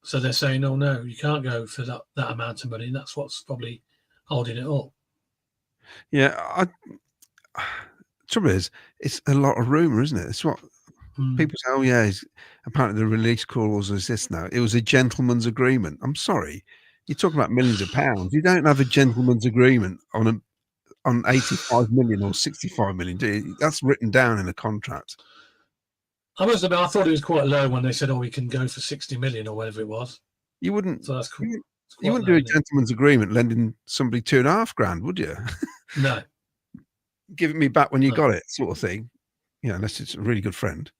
So they're saying, oh, no, you can't go for that amount of money. And that's what's probably holding it up. Yeah. Trouble is, it's a lot of rumour, isn't it? It's what people say, oh, yeah, apparently the release clause is this now. It was a gentleman's agreement. I'm sorry. You're talking about millions of pounds. You don't have a gentleman's agreement on 85 million or 65 million, do you? That's written down in a contract. I must admit, I thought it was quite low when they said, oh, we can go for 60 million or whatever it was. You wouldn't. So that's cool. You wouldn't do a gentleman's agreement lending somebody $2,500, would you? No. Give it me back when you got it, sort of thing. Yeah, unless it's a really good friend.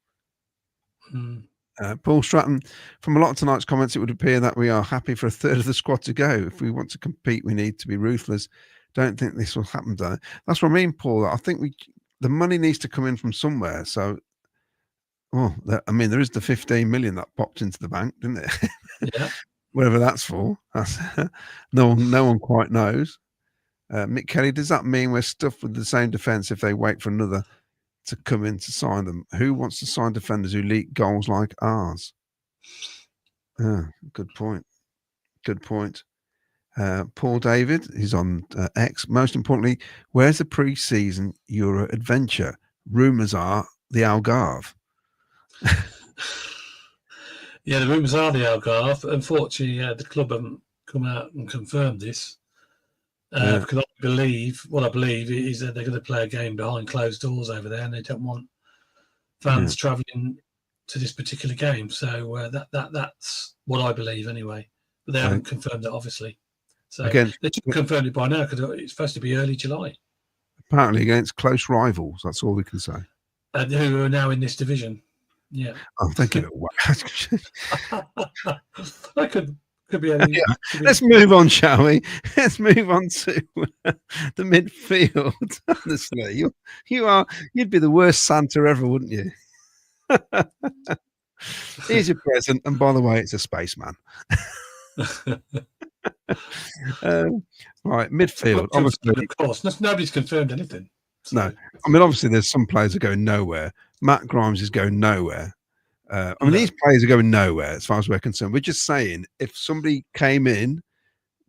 Paul Stratton, from a lot of tonight's comments, it would appear that we are happy for a third of the squad to go. If we want to compete, we need to be ruthless. Don't think this will happen, though. That's what I mean, Paul. I think the money needs to come in from somewhere. So, there is the 15 million that popped into the bank, didn't it? Yeah. Whatever that's for. No one quite knows. Mick Kelly, does that mean we're stuffed with the same defence if they wait for another to come in to sign them? Who wants to sign defenders who leak goals like ours? Good point. Paul David, he's on X. Most importantly, where's the pre-season Euro adventure? Rumours are the Algarve. Yeah, the rumours are the Algarve. Unfortunately, the club haven't come out and confirmed this. Because I believe is that they're going to play a game behind closed doors over there, and they don't want fans travelling to this particular game. So that's what I believe anyway. But they haven't confirmed it, obviously. So they should have confirmed it by now because it's supposed to be early July. Apparently against close rivals. That's all we can say. Who are now in this division. Yeah. Oh, thank you. That could be any. Yeah. Let's move on, shall we? Let's move on to the midfield. Honestly, you'd be the worst Santa ever, wouldn't you? Here's your present, and by the way, it's a spaceman. Right, midfield. Obviously, of course, nobody's confirmed anything. So. No, I mean, obviously, there's some players that are going nowhere. Matt Grimes is going nowhere. These players are going nowhere as far as we're concerned. We're just saying, if somebody came in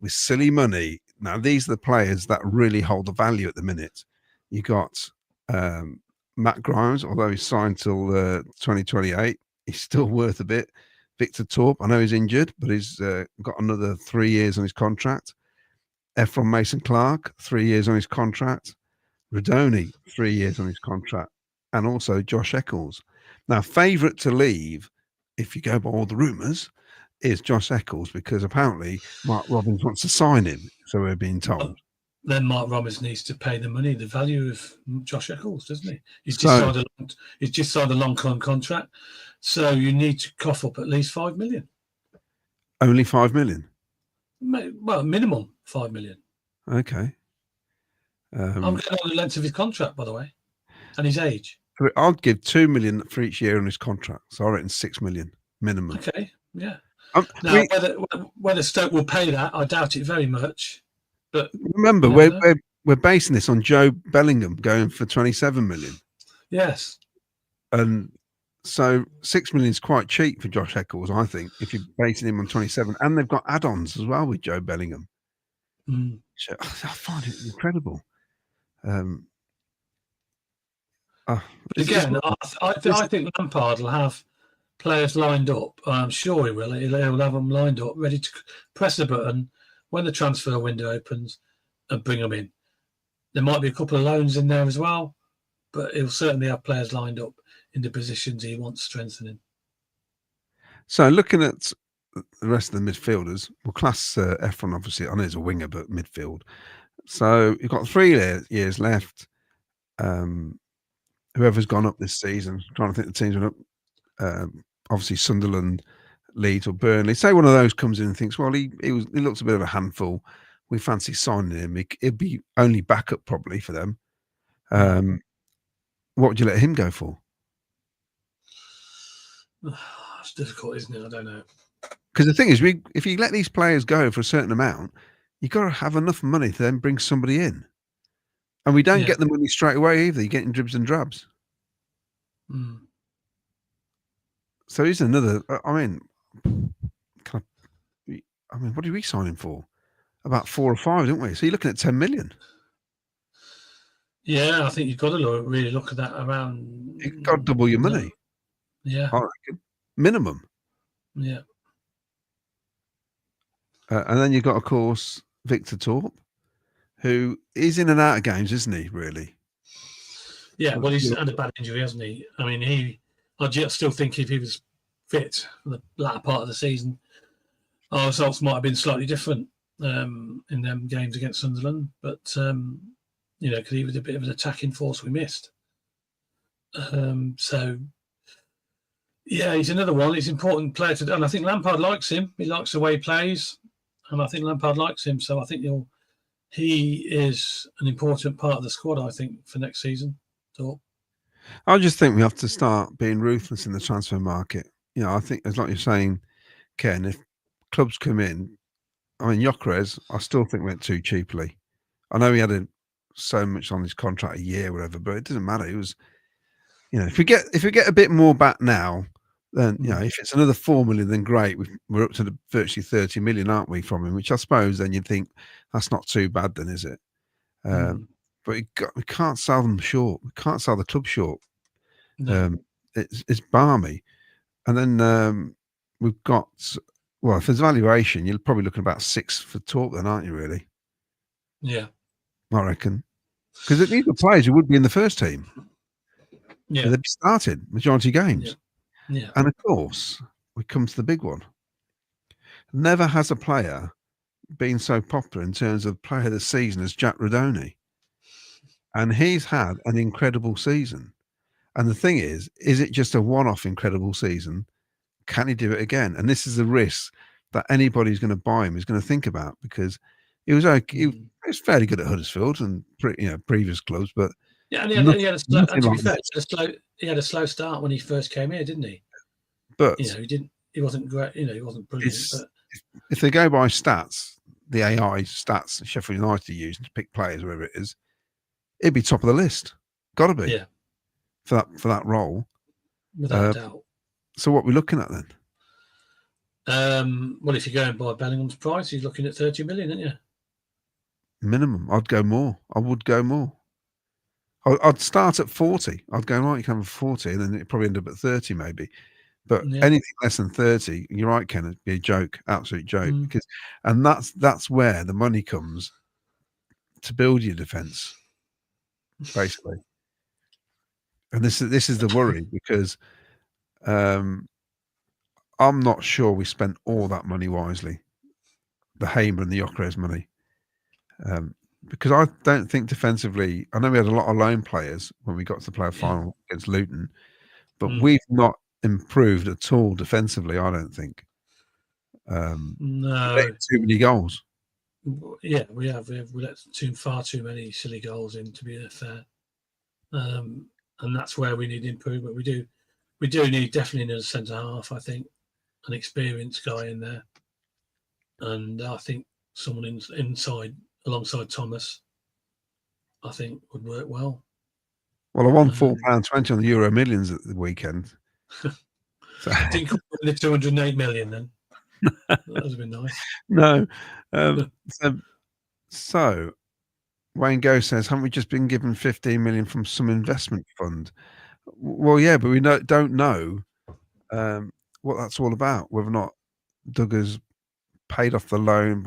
with silly money, now these are the players that really hold the value at the minute. You got Matt Grimes, although he's signed till 2028, he's still worth a bit. Victor Torp, I know he's injured, but he's got another 3 years on his contract. Efron Mason-Clark, 3 years on his contract. Rodoni, 3 years on his contract. And also Josh Eccles. Now, favourite to leave, if you go by all the rumours, is Josh Eccles, because apparently Mark Robbins wants to sign him, so we're being told. Then Mark Robbins needs to pay the money, the value of Josh Eccles, doesn't he? He's just signed a long-term contract, so you need to cough up at least 5 million. Only 5 million? Well, minimum 5 million. Okay. I'm getting on the length of his contract, by the way, and his age. I'd give 2 million for each year on his contract, so I reckon 6 million minimum. Okay, yeah. Now, whether Stoke will pay that, I doubt it very much. But remember, we're basing this on Joe Bellingham going for 27 million. Yes. And so 6 million is quite cheap for Josh Eccles, I think, if you're basing him on 27. And they've got add-ons as well with Joe Bellingham. So I find it incredible. Again, I think Lampard will have players lined up. I'm sure he will. He'll have them lined up, ready to press the button when the transfer window opens and bring them in. There might be a couple of loans in there as well, but he'll certainly have players lined up in the positions he wants strengthening. So looking at the rest of the midfielders, we'll class Efron, obviously, I know he's a winger, but midfield. So you've got 3 years left. Whoever's gone up this season, I'm trying to think the teams went up. Obviously, Sunderland, Leeds, or Burnley. Say one of those comes in and thinks, well, he looks a bit of a handful. We fancy signing him. It'd be only backup probably for them. What would you let him go for? It's difficult, isn't it? I don't know. Because the thing is, if you let these players go for a certain amount, you've got to have enough money to then bring somebody in. And we don't get the money straight away either. You're getting dribs and drabs. Mm. So here's another. I mean, what did we sign him for? About 4 or 5, didn't we? So you're looking at 10 million. Yeah, I think you've got to really look at that around. You've got to double your money. Yeah, I reckon. Minimum. Yeah. And then you've got, of course, Victor Torp, who is in and out of games, isn't he? Really? Yeah. Well, he's had a bad injury, hasn't he? I mean, I just still think if he was fit for the latter part of the season, our results might have been slightly different in them games against Sunderland. But because he was a bit of an attacking force we missed. So. Yeah, he's another one. He's an important player to, and I think Lampard likes him. He likes the way he plays, and I think Lampard likes him. So I think he is an important part of the squad. I think for next season. So I just think we have to start being ruthless in the transfer market. I think, as like you're saying, Ken, if clubs come in, I mean, Gyökeres, I still think went too cheaply. I know he had so much on his contract, a year, whatever, but it doesn't matter. It was, if we get a bit more back now. Then if it's another 4 million, then great. We're up to virtually 30 million, aren't we, from him? Which I suppose then you'd think that's not too bad, then, is it? But we can't sell them short. We can't sell the club short. No. It's balmy. And then we've got, well, if there's valuation, you're probably looking about 6 for Torp, then, aren't you? Really? Yeah, I reckon, because these are players who would be in the first team. Yeah, they'd be started majority games. Yeah. And of course, we come to the big one. Never has a player been so popular in terms of player of the season as Jack Rodoni. And he's had an incredible season. And the thing is it just a one-off incredible season? Can he do it again? And this is the risk that anybody who's going to buy him is going to think about, because he was okay. He was fairly good at Huddersfield and previous clubs, but yeah, and he had a slow start when he first came here, didn't he? But he wasn't great. He wasn't brilliant. But if they go by stats, the AI stats Sheffield United are using to pick players, wherever it is, it'd be top of the list. Got to be. Yeah. For that role, without a doubt. So what we're looking at then? Well, if you're going by Bellingham's price, he's looking at 30 million, aren't you? Minimum. I'd go more. I would go more. I'd start at 40. I'd go, right, you can have 40, and then it'd probably end up at 30 maybe. But anything less than 30, you're right, Ken, it'd be a joke, absolute joke. And that's where the money comes to build your defence, basically. And this is the worry, because I'm not sure we spent all that money wisely, the Hamer and the Gyökeres money. Because I don't think defensively, I know we had a lot of loan players when we got to the playoff final against Luton, but we've not improved at all defensively, I don't think. No. Too many goals. Yeah, we have. We let far too many silly goals in, to be fair. And that's where we need improvement. We do definitely need a centre half, I think, an experienced guy in there. And I think someone inside alongside Thomas, I think would work well. Well, I won £4.20 on the Euro Millions at the weekend. Didn't come in the 208 million then. That would have been nice. No. So Wayne Go says, haven't we just been given 15 million from some investment fund? Well, yeah, but we don't know what that's all about. Whether or not Douglas paid off the loan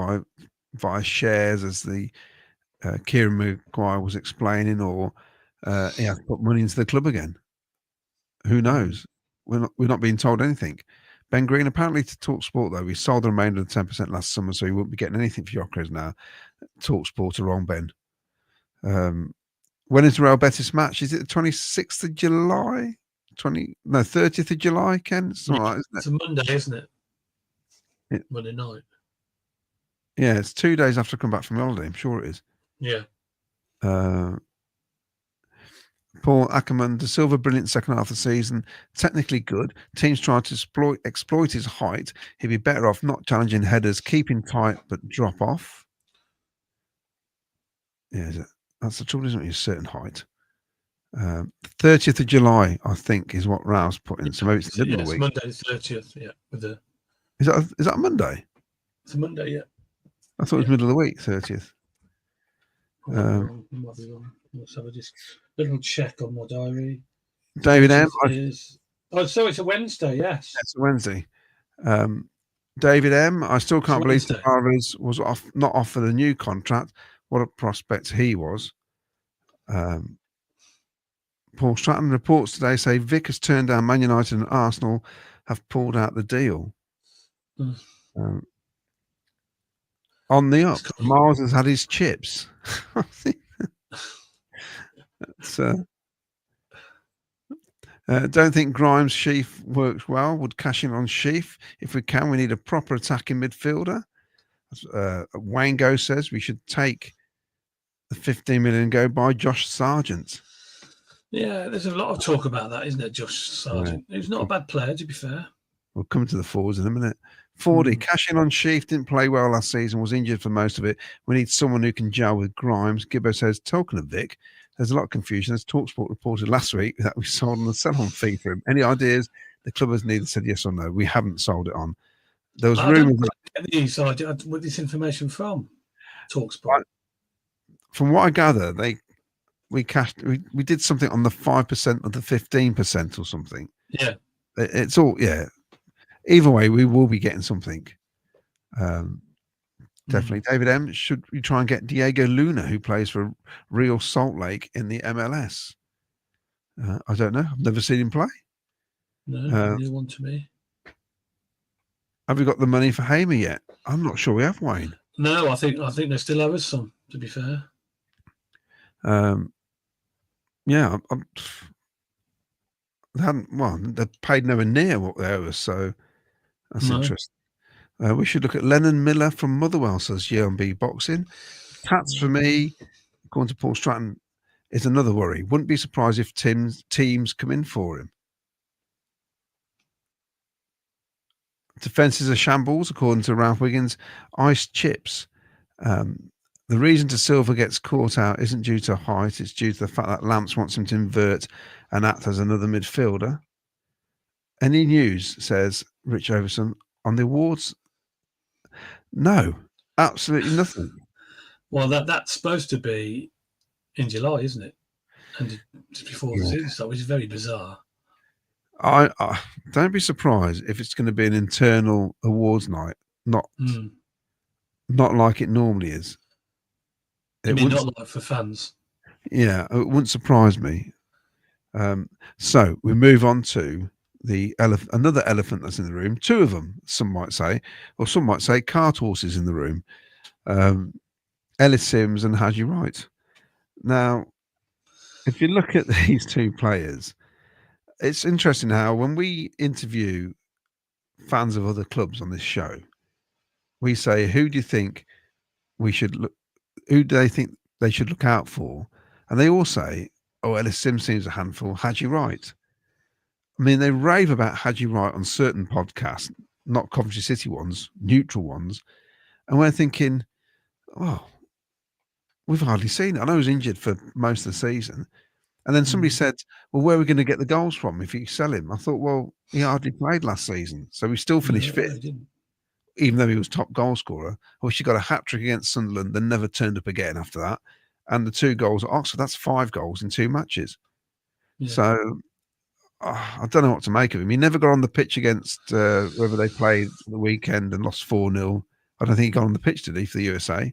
via shares, as the Kieran Maguire was explaining, or he has to put money into the club again. Who knows? We're not being told anything. Ben Green, apparently to TalkSport, though, we sold the remainder of the 10% last summer, so he won't be getting anything for Gyökeres now. TalkSport are wrong, Ben. When is the Real Betis match? Is it the 26th of July? 30th of July, Ken? It's all right, isn't it? It's a Monday, isn't it? Monday night. Yeah, it's 2 days after I come back from holiday. I'm sure it is. Yeah. Paul Ackerman, De Silva, brilliant second half of the season. Technically good. Teams trying to exploit his height. He'd be better off not challenging headers, keeping tight, but drop off. Yeah, that's the trouble, isn't it? A certain height. 30th of July, I think, is what Ralph's put in. So maybe it's the middle of the week. Monday the 30th. Yeah, with the. Is that a Monday? It's a Monday. Yeah. I thought it was middle of the week, 30th. Might be wrong. Let's have a little check on my diary. David M. So it's a Wednesday. Yes, it's a Wednesday. David M. I still can't believe Tavares was not offered a new contract. What a prospect he was. Paul Stratton reports today say Vic has turned down Man United and Arsenal have pulled out the deal. On the up, Mars has had his chips. Don't think Grimes Sheaf works well. Would cash in on Sheaf if we can. We need a proper attacking midfielder. Wango says we should take the 15 million and go buy Josh Sargent. Yeah, there's a lot of talk about that, isn't there, Josh Sargent? He's not a bad player, to be fair. We'll come to the forwards in a minute. 40, cashing on Sheaf, didn't play well last season, was injured for most of it. We need someone who can gel with Grimes. Gibbo says, talking of Vic, there's a lot of confusion. As TalkSport reported last week that we sold on the sell-on fee for him. Any ideas? The club has neither said yes or no. We haven't sold it on. There was rumours. Where's this information from? TalkSport. From what I gather, we did something on the 5% of the 15% or something. Yeah. It's all, yeah. Either way, we will be getting something. Definitely. David M. Should we try and get Diego Luna, who plays for Real Salt Lake in the MLS? I don't know. I've never seen him play. No, new one to me. Have we got the money for Hamer yet? I'm not sure we have, Wayne. No, I think they still owe us some, to be fair. Yeah, they paid nowhere near what they owe us, so that's interesting. We should look at Lennon Miller from Motherwell, says GMB Boxing. Tats for me, according to Paul Stratton, is another worry. Wouldn't be surprised if teams come in for him. Defence is a shambles, according to Ralph Wiggins. Ice chips. The reason De Silva gets caught out isn't due to height, it's due to the fact that Lamps wants him to invert and act as another midfielder. Any news, says Rich Overson, on the awards? No, absolutely nothing. Well, that's supposed to be in July, isn't it? And just before the season starts, which is very bizarre. I don't be surprised if it's going to be an internal awards night, not like it normally is. Not like for fans? Yeah, it wouldn't surprise me. So we move on to another elephant that's in the room. Two of them, some might say, or some might say cart horses in the room. Ellis Sims and Haji Wright. Now, if you look at these two players, it's interesting how when we interview fans of other clubs on this show, we say, who do you think we should look? Who do they think they should look out for? And they all say, oh, Ellis Sims seems a handful. Haji Wright. I mean, they rave about Haji Wright on certain podcasts, not Coventry City ones, neutral ones. And we're thinking, oh, we've hardly seen it. I know he was injured for most of the season. And then somebody said, well, where are we going to get the goals from if you sell him? I thought, well, he hardly played last season. So he still finished fifth, even though he was top goal scorer. I wish he got a hat-trick against Sunderland, then never turned up again after that. And the 2 goals at Oxford, that's 5 goals in 2 matches. Yeah. So I don't know what to make of him. He never got on the pitch against whoever they played the weekend and lost 4-0. I don't think he got on the pitch, did he, for the USA?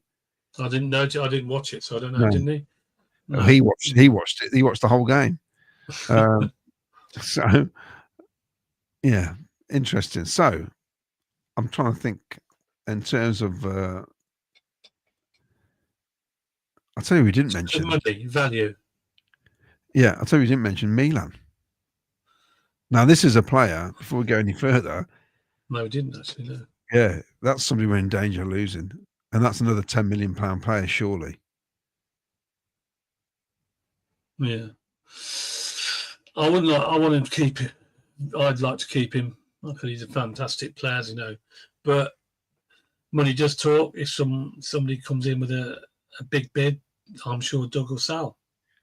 I didn't know. I didn't watch it, so I don't know, didn't he? No. He watched it. He watched the whole game. So, yeah, interesting. So, I'm trying to think in terms of. I'll tell you, we didn't mention money value. Yeah, I'll tell you, we didn't mention Milan. Now, this is a player. Before we go any further, no, we didn't actually. No. Yeah, that's somebody we're in danger of losing, and that's another £10 million player, surely. Yeah. I wouldn't. I want him to keep it. I'd like to keep him because he's a fantastic player, as you know. But money does talk. If somebody comes in with a big bid, I'm sure Doug will sell.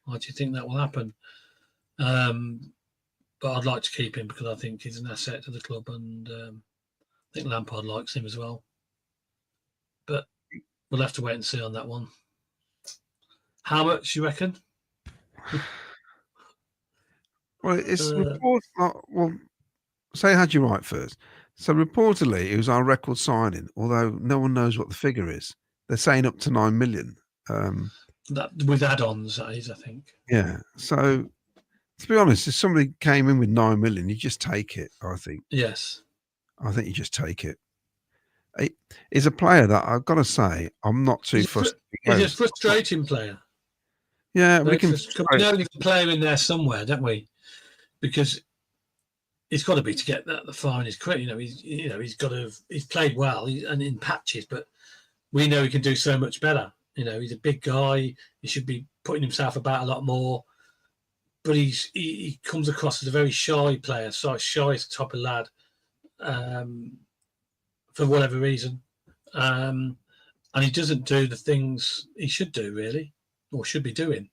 Why do you think that will happen? But I'd like to keep him because I think he's an asset to the club, and I think Lampard likes him as well. But we'll have to wait and see on that one. How much you reckon? Well, it's well, say had you right first. So reportedly, it was our record signing, although no one knows what the figure is. They're saying up to 9 million. That with add-ons, that is, I think. Yeah. So to be honest, if somebody came in with 9 million, you just take it. I think. Yes. I think you just take it. He's a player that I've got to say I'm not too fussed. He's a frustrating player. Yeah, we can. We know we can play him in there somewhere, don't we? Because it's got to be to get the far in his career. He's played well and in patches, but we know he can do so much better. He's a big guy. He should be putting himself about a lot more. But he comes across as a very shy player, so shy as a type of lad, for whatever reason. And he doesn't do the things he should do, really, or should be doing.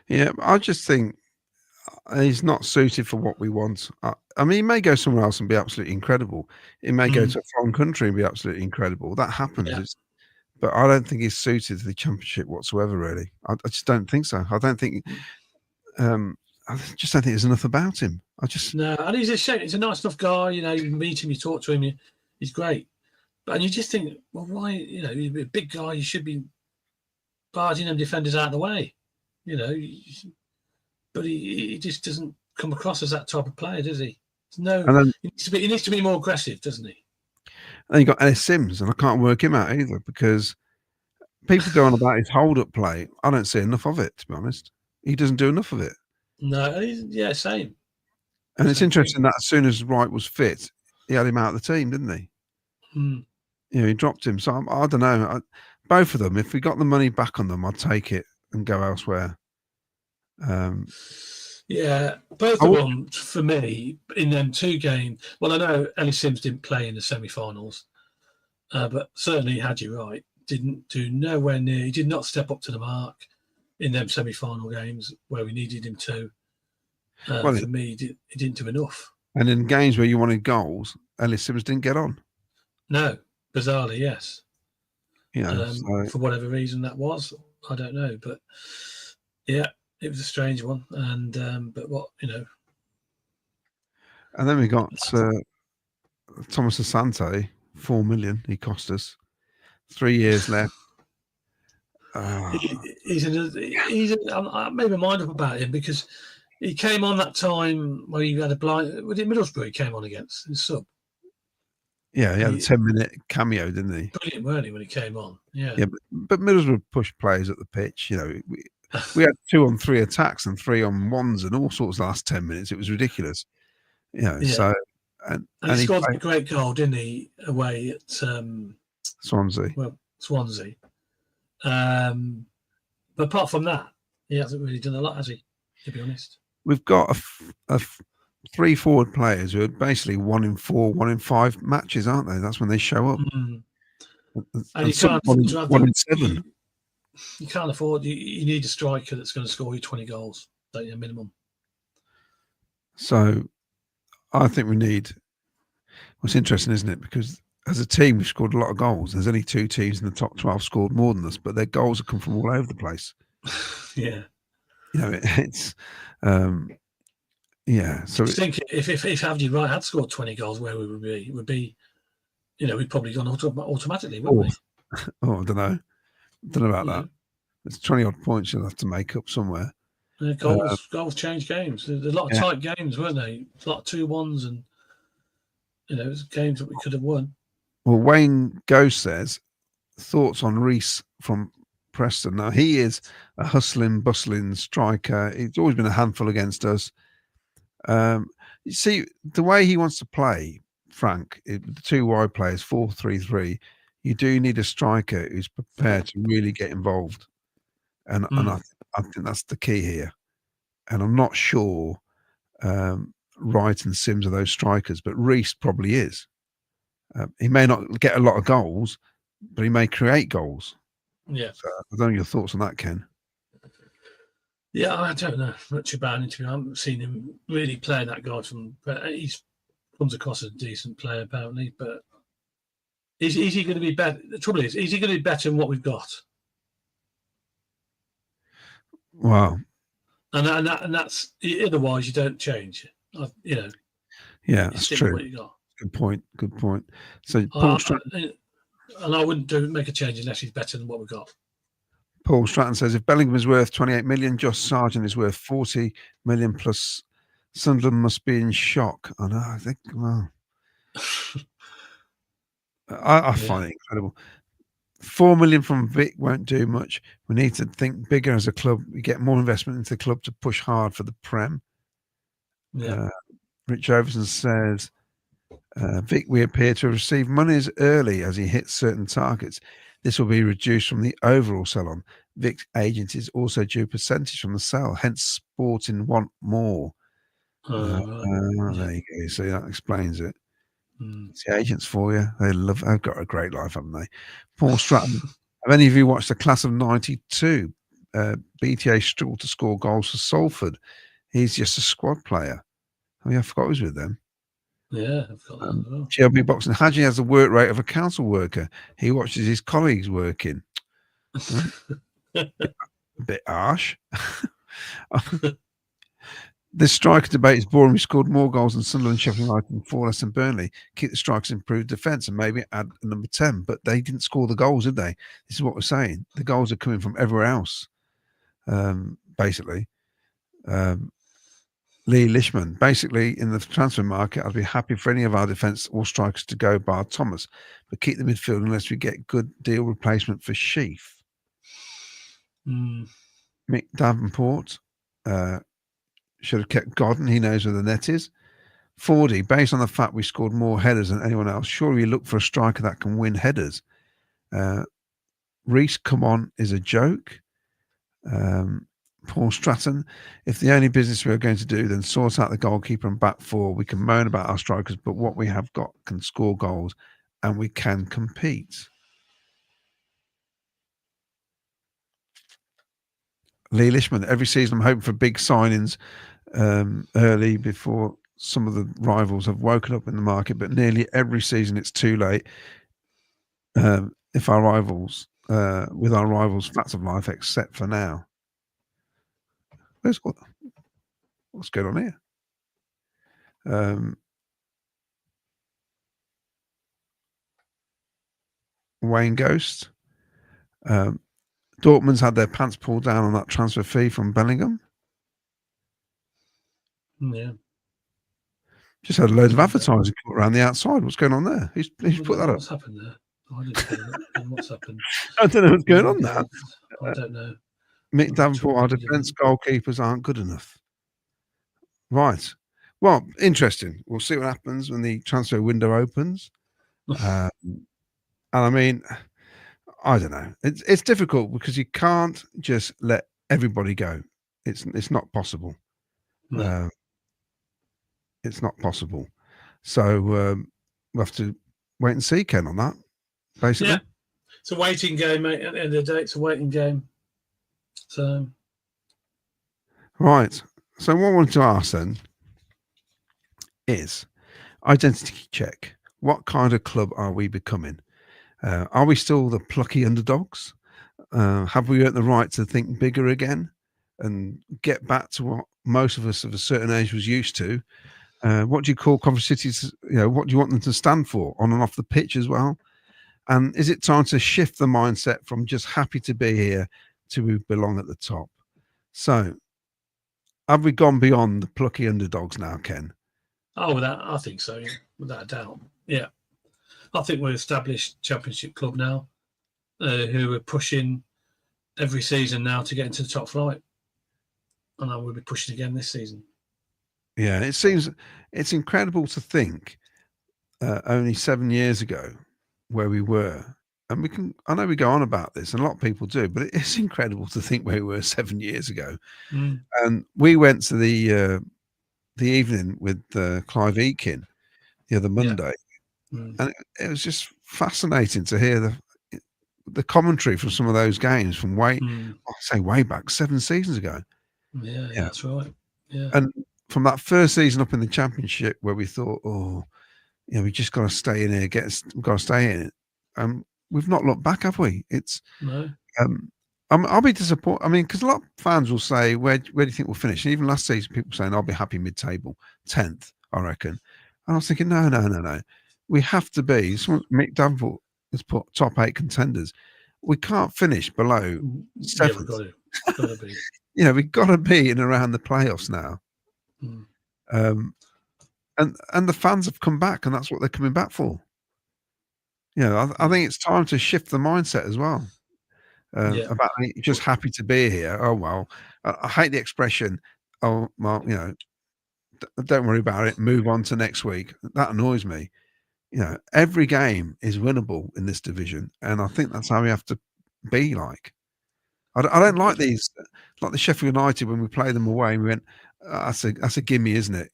Yeah, I just think he's not suited for what we want. I mean, he may go somewhere else and be absolutely incredible. He may go to a foreign country and be absolutely incredible. That happens. Yeah. But I don't think he's suited to the Championship whatsoever, really. I just don't think so. I don't think... I just don't think there's enough about him. No, and he's a shame. He's a nice enough guy. You meet him, you talk to him, he's great. But you just think, well, why? He's a big guy. You should be barging them defenders out of the way. But he just doesn't come across as that type of player, does he? He needs to be more aggressive, doesn't he? And you got Ellis Sims, and I can't work him out either because people go on about his hold-up play. I don't see enough of it, to be honest. He doesn't do enough of it. No, same. And it's interesting that as soon as Wright was fit, he had him out of the team, didn't he? He dropped him. So I don't know. Both of them, if we got the money back on them, I'd take it and go elsewhere. Yeah, both of them, for me, in them 2 games. Well, I know Ellis Sims didn't play in the semi-finals, but certainly Hadji Wright didn't do nowhere near. He did not step up to the mark in them semi-final games where we needed him to. For me, he didn't do enough. And in games where you wanted goals, Ellis Sims didn't get on. No, bizarrely, yes. So... for whatever reason that was, I don't know, but yeah. It was a strange one, and but what And then we got Thomas Asante, 4 million. He cost us 3 years left. I made my mind up about him because he came on that time where you had a blind. Was it Middlesbrough? He came on against his sub. Yeah, he had a 10-minute cameo, didn't he? Brilliant, weren't he, when he came on? Yeah. But Middlesbrough pushed players at the pitch. We had 2-on-3 attacks and 3-on-1s and all sorts the last 10 minutes. It was ridiculous. So and he scored a great goal, didn't he, away at Swansea. Well, Swansea. But apart from that, he hasn't really done a lot, has he? To be honest, we've got a 3 forward players who are basically 1 in 4, 1 in 5 matches, aren't they? That's when they show up. And you can't afford to have 1 in 7. You can't afford. You need a striker that's going to score you 20 goals, don't you, minimum? So, I think we need. What's interesting, isn't it? Because as a team, we've scored a lot of goals. There's only 2 teams in the top 12 scored more than us, but their goals have come from all over the place. Yeah. It's. Yeah. So I think if Hadji Wright had scored 20 goals, where we would be, we'd probably gone automatically, wouldn't we? I don't know. Don't know about that. There's 20 odd points you'll have to make up somewhere. Goals change games. There's a lot of tight games, weren't they? A lot of 2-1s, and it was games that we could have won. Well, Wayne Ghost says thoughts on Reece from Preston. Now he is a hustling, bustling striker. He's always been a handful against us. You see the way he wants to play, Frank. The 2 wide players, 4-3-3. You do need a striker who's prepared to really get involved, and I think that's the key here. and I'm not sure Wright and Sims are those strikers, but Reece probably is. He may not get a lot of goals, but he may create goals. Yeah. So I don't know your thoughts on that, Ken. Yeah, I don't know much about him. I haven't seen him really play that guy he comes across as a decent player apparently, but is he going to be better? The trouble is he going to be better than what we've got? Wow. And that's otherwise you don't change. Yeah, that's true. What you got. Good point. Good point. So Paul Stratton, and I wouldn't make a change unless he's better than what we've got. Paul Stratton says if Bellingham is worth 28 million, Josh Sargent is worth 40 million plus. Sunderland must be in shock. I know. I think. Well, I find it incredible. 4 million from Vic won't do much. We need to think bigger as a club. We get more investment into the club to push hard for the Prem. Yeah. Rich Overson says, Vic, we appear to have received monies early as he hits certain targets. This will be reduced from the overall sell-on. Vic's agent is also due percentage from the sale, hence Sporting want more. There you go. See, that explains it. It's the agents for you. They've got a great life, haven't they? Paul Stratton. Have any of you watched the class of 92? BTA struggled to score goals for Salford. He's just a squad player. Oh, yeah, I forgot he was with them. Yeah, I've got that as well. GLB Boxing. Haji has the work rate of a council worker. He watches his colleagues working. A bit harsh. This striker debate is boring. We scored more goals than Sunderland, Sheffield United, and 4 less than Burnley. Keep the strikers improved defence and maybe add a number 10. But they didn't score the goals, did they? This is what we're saying. The goals are coming from everywhere else, basically. Lee Lishman. Basically, in the transfer market, I'd be happy for any of our defence or strikers to go bar Thomas, but keep the midfield unless we get good deal replacement for Sheaf. Mick Davenport. Should have kept Godden. He knows where the net is. 40, based on the fact we scored more headers than anyone else, surely we look for a striker that can win headers. Reece, come on, is a joke. Paul Stratton, if the only business we're going to do, then sort out the goalkeeper and back four. We can moan about our strikers, but what we have got can score goals and we can compete. Lee Lishman, every season I'm hoping for big signings early before some of the rivals have woken up in the market, but nearly every season it's too late. If our rivals, with our rivals, facts of life, except for now. What's going on here? Wayne Ghost. Dortmund's had their pants pulled down on that transfer fee from Bellingham. Yeah. Just had loads of advertising put around the outside. What's going on there? Who's put that up? What's happened there? I didn't know what's happened. I don't know what's going on there. I don't know. Mick Davenport, our defence goalkeepers aren't good enough. Right. Well, interesting. We'll see what happens when the transfer window opens. And I mean, I don't know. It's difficult because you can't just let everybody go. It's not possible. No. It's not possible. So we'll have to wait and see, Ken, on that. Basically, yeah, it's a waiting game, mate. At the end of the day, it's a waiting game. So, right. So what I wanted to ask then is identity check. What kind of club are we becoming? Are we still the plucky underdogs? Have we earned the right to think bigger again and get back to what most of us of a certain age was used to? What do you call Coventry City's? What do you want them to stand for on and off the pitch as well? And is it time to shift the mindset from just happy to be here to we belong at the top? So, have we gone beyond the plucky underdogs now, Ken? Oh, I think so, yeah, without a doubt. Yeah. I think we're an established championship club now who are pushing every season now to get into the top flight. And I will be pushing again this season. Yeah, it's incredible to think only 7 years ago where we were and I know we go on about this, and a lot of people do, but it's incredible to think where we were 7 years ago. And we went to the evening with Clive Eakin the other Monday, and it was just fascinating to hear the commentary from some of those games from way back 7 seasons ago. Yeah, that's right. Yeah, and from that first season up in the Championship, where we thought, we just got to stay in here, got to stay in it. We've not looked back, have we? It's no. I'll be disappointed. I mean, because a lot of fans will say, where do you think we'll finish? And even last season, people saying, I'll be happy mid-table, 10th, I reckon. And I was thinking, no. We have to be. Mick Davenport has put top 8 contenders. We can't finish below 7th. Yeah, we've got to be. We've got to be in around the playoffs now. And the fans have come back, and that's what they're coming back for. I think it's time to shift the mindset as well. About just happy to be here. Oh well, I hate the expression. Oh well, don't worry about it. Move on to next week. That annoys me. Every game is winnable in this division, and I think that's how we have to be. Like, I don't like these, like the Sheffield United when we play them away. And we went, that's a gimme, isn't it?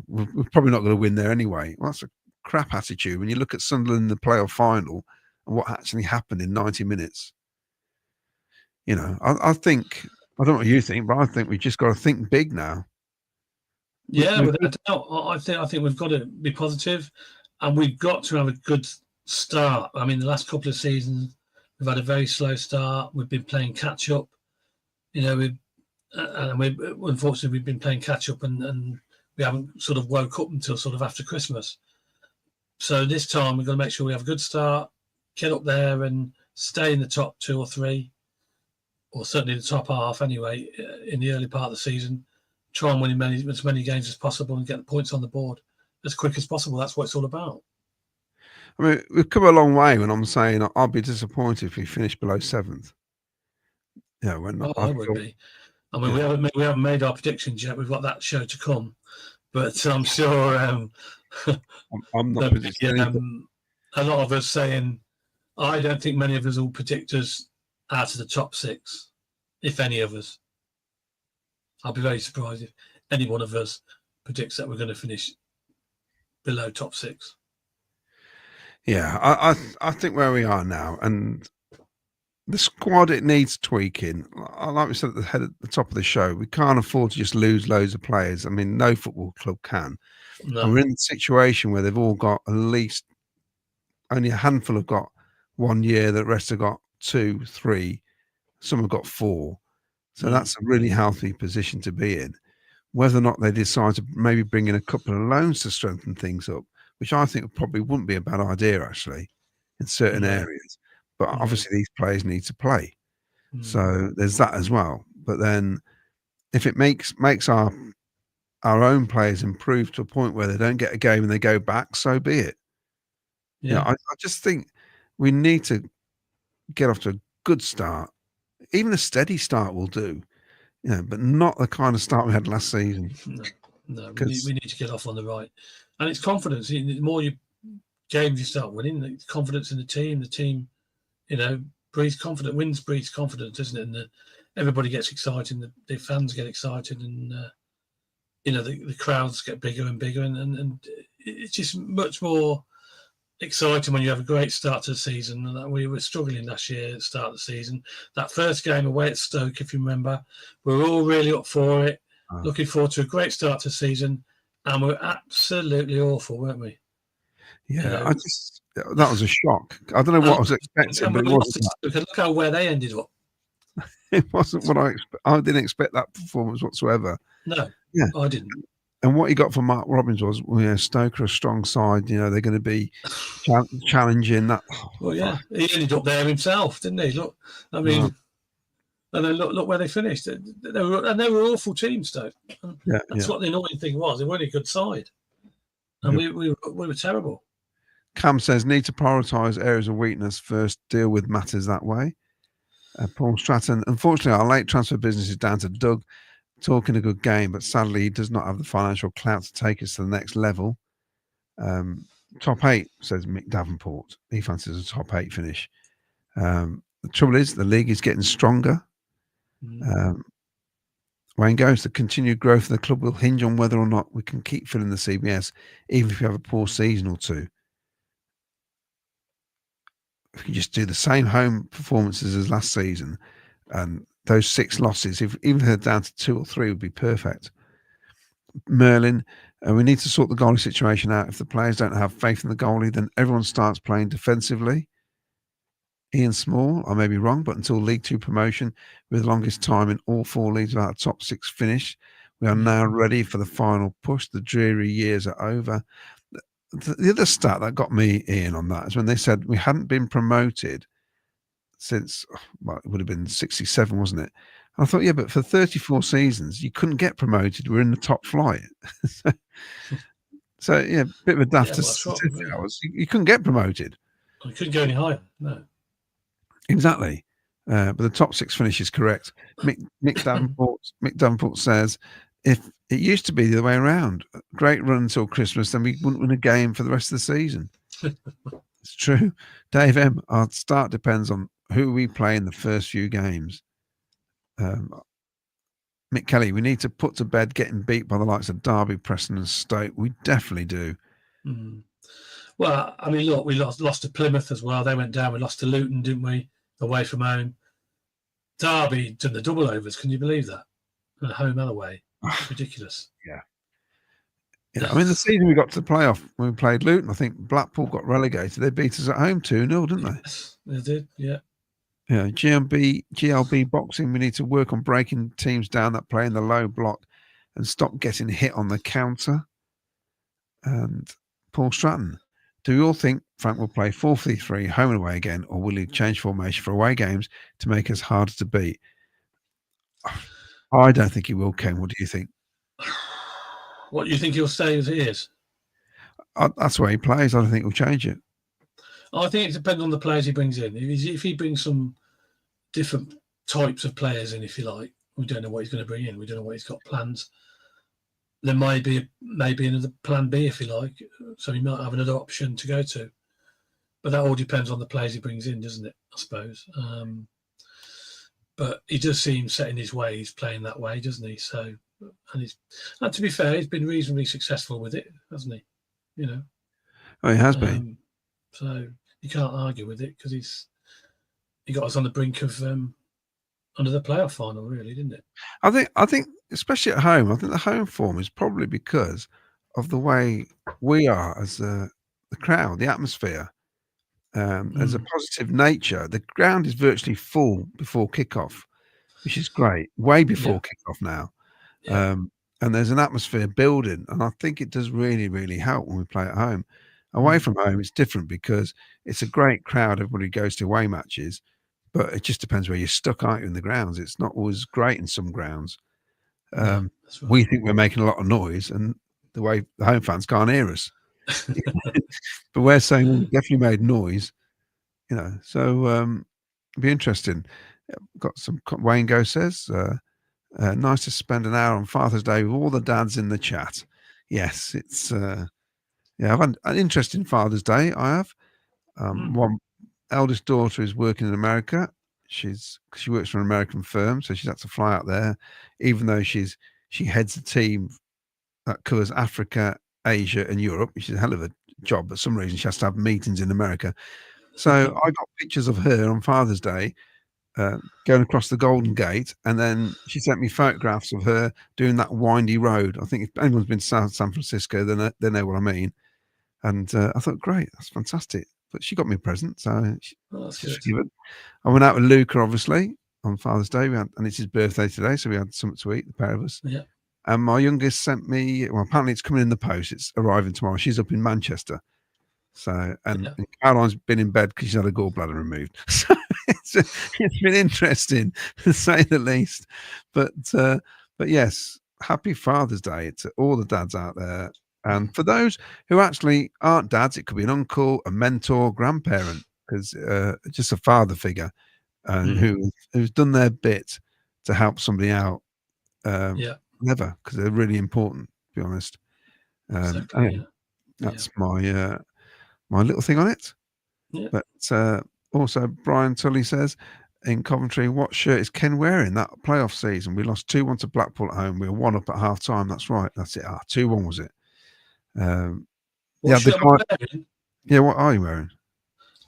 We're probably not going to win there anyway. Well, that's a crap attitude when you look at Sunderland in the playoff final and what actually happened in 90 minutes. I think, I don't know what you think, but I think we've just got to think big now. Yeah, without doubt. I think we've got to be positive, and we've got to have a good start. I mean, the last couple of seasons, we've had a very slow start. We've been playing catch up. Unfortunately, we've been playing catch up, and we haven't sort of woke up until sort of after Christmas. So this time, we've got to make sure we have a good start, get up there, and stay in the top 2 or 3. Or certainly the top half anyway, in the early part of the season. Try and win as many games as possible and get the points on the board as quick as possible. That's what it's all about. I mean, we've come a long way when I'm saying I'll be disappointed if we finish below 7th. I would be. I mean, we haven't made our predictions yet. We've got that show to come. But I'm sure I'm not predicting a lot of us saying, I don't think many of us will predict us out of the top 6, if any of us. I'll be very surprised if any one of us predicts that we're going to finish below top 6. Yeah, I think where we are now, and the squad, it needs tweaking. Like we said at the top of the show, we can't afford to just lose loads of players. I mean, no football club can. No. And we're in a situation where they've all got at least, only a handful have got 1 year, the rest have got 2, 3, some have got 4. So that's a really healthy position to be in. Whether or not they decide to maybe bring in a couple of loans to strengthen things up, which I think probably wouldn't be a bad idea actually in certain areas. But obviously these players need to play. So there's that as well. But then if it makes our own players improve to a point where they don't get a game and they go back, so be it. Yeah, I just think we need to get off to a good start. Even a steady start will do, but not the kind of start we had last season. No, we need to get off on the right. And it's confidence. The more games you start winning, it's confidence in the team. The team, breeds confidence. Wins breeds confidence, isn't it? And everybody gets excited. The fans get excited, and the crowds get bigger and bigger, and it's just much more exciting when you have a great start to the season. And we were struggling last year at the start of the season. That first game away at Stoke, if you remember, we were all really up for it, looking forward to a great start to the season, and we're absolutely awful, weren't we? Yeah, that was a shock. I don't know what I was expecting, but it wasn't. Look how where they ended up. It wasn't what I didn't expect that performance whatsoever. No, I didn't. And what he got from Mark Robbins was, Stoke are a strong side. They're going to be challenging that. Well, yeah, he ended up there himself, didn't he? Look, I mean, and then look where they finished. They were awful teams, Stoke. That's what the annoying thing was. They weren't a good side, and we were terrible. Cam says, need to prioritise areas of weakness first, deal with matters that way. Paul Stratton, unfortunately, our late transfer business is down to Doug. Talking a good game, but sadly he does not have the financial clout to take us to the next level. Top 8, says Mick Davenport. He fancies a top 8 finish. The trouble is the league is getting stronger. Wayne goes, the continued growth of the club will hinge on whether or not we can keep filling the CBS, even if we have a poor season or two. If we just do the same home performances as last season, and those 6 losses, even if they're down to 2 or 3, would be perfect. Merlin, we need to sort the goalie situation out. If the players don't have faith in the goalie, then everyone starts playing defensively. Ian Small, I may be wrong, but until League 2 promotion, with the longest time in all 4 leagues without a top 6 finish, we are now ready for the final push. The dreary years are over. The other stat that got me, Ian, on that is when they said we hadn't been promoted since, well, it would have been 67, wasn't it? And I thought, yeah, but for 34 seasons, you couldn't get promoted. We're in the top flight. so, yeah, a bit of a daft statistic. You couldn't get promoted. You couldn't go any higher, no. Exactly. But the top 6 finish is correct. Mick Davenport says, if it used to be the other way around, great run until Christmas, then we wouldn't win a game for the rest of the season. It's true. Dave M, our start depends on who we play in the first few games. Mick Kelly, we need to put to bed getting beat by the likes of Derby, Preston and Stoke. We definitely do. Well, I mean, look, we lost to Plymouth as well. They went down. We lost to Luton, didn't we? Away from home. Derby done the double overs. Can you believe that? At home and away. It's ridiculous. Yeah. I mean, the season we got to the playoff when we played Luton, I think Blackpool got relegated. They beat us at home 2-0, didn't they? Yes, they did, yeah. Yeah, GLB boxing, we need to work on breaking teams down that play in the low block and stop getting hit on the counter. And Paul Stratton, do you all think Frank will play 4-3-3 home and away again, or will he change formation for away games to make us harder to beat? I don't think he will, Ken. What do you think? What do you think he'll stay as he is? That's the way he plays. I don't think he'll change it. I think it depends on the players he brings in. If he brings some different types of players in, if you like, we don't know what he's going to bring in. We don't know what he's got plans. There might be another plan B, if you like. So he might have another option to go to. But that all depends on the players he brings in, doesn't it? I suppose. But he does seem set in his ways, playing that way, doesn't he? So, and to be fair, he's been reasonably successful with it, hasn't he? You know. Oh, he has been. So you can't argue with it because he got us on the brink of under the playoff final, really, didn't it? I think, especially at home, I think the home form is probably because of the way we are as the crowd, the atmosphere. As a positive nature, the ground is virtually full before kickoff, which is great. Way before kickoff now, and there's an atmosphere building, and I think it does really, really help when we play at home. Away from home, it's different because it's a great crowd. Everybody goes to away matches, but it just depends where you're stuck, aren't you, in the grounds? It's not always great in some grounds. That's right. We think we're making a lot of noise, and the way the home fans can't hear us. But we're saying we definitely made noise, you know. So it'll be interesting. Got some. Wayne Go says, nice to spend an hour on Father's Day with all the dads in the chat. Yes, it's I've had an interesting Father's Day. I have. One eldest daughter is working in America. She works for an American firm, so she's had to fly out there, even though she heads a team that covers Africa, Asia, and Europe, which is a hell of a job. But for some reason, she has to have meetings in America. So I got pictures of her on Father's Day going across the Golden Gate, and then she sent me photographs of her doing that windy road. I think if anyone's been to San Francisco, they know what I mean. And I thought, great, that's fantastic. But she got me a present, so I went out with Luca, obviously, on Father's Day. And it's his birthday today, so we had something to eat, the pair of us. Yeah. And my youngest sent me, well, apparently it's coming in the post. It's arriving tomorrow. She's up in Manchester. So, and Caroline's been in bed because she's had a gallbladder removed. So it's been interesting, to say the least. But yes, happy Father's Day to all the dads out there. And for those who actually aren't dads, it could be an uncle, a mentor, grandparent, because just a father figure who's done their bit to help somebody out. Never, because they're really important, to be honest. That's my little thing on it. Yeah. But Also, Brian Tully says in Coventry, what shirt is Ken wearing that playoff season? We lost 2-1 to Blackpool at home. We were 1 up at half time. That's right. That's it. 2-1 was it? What shirt am I wearing? Yeah, what are you wearing?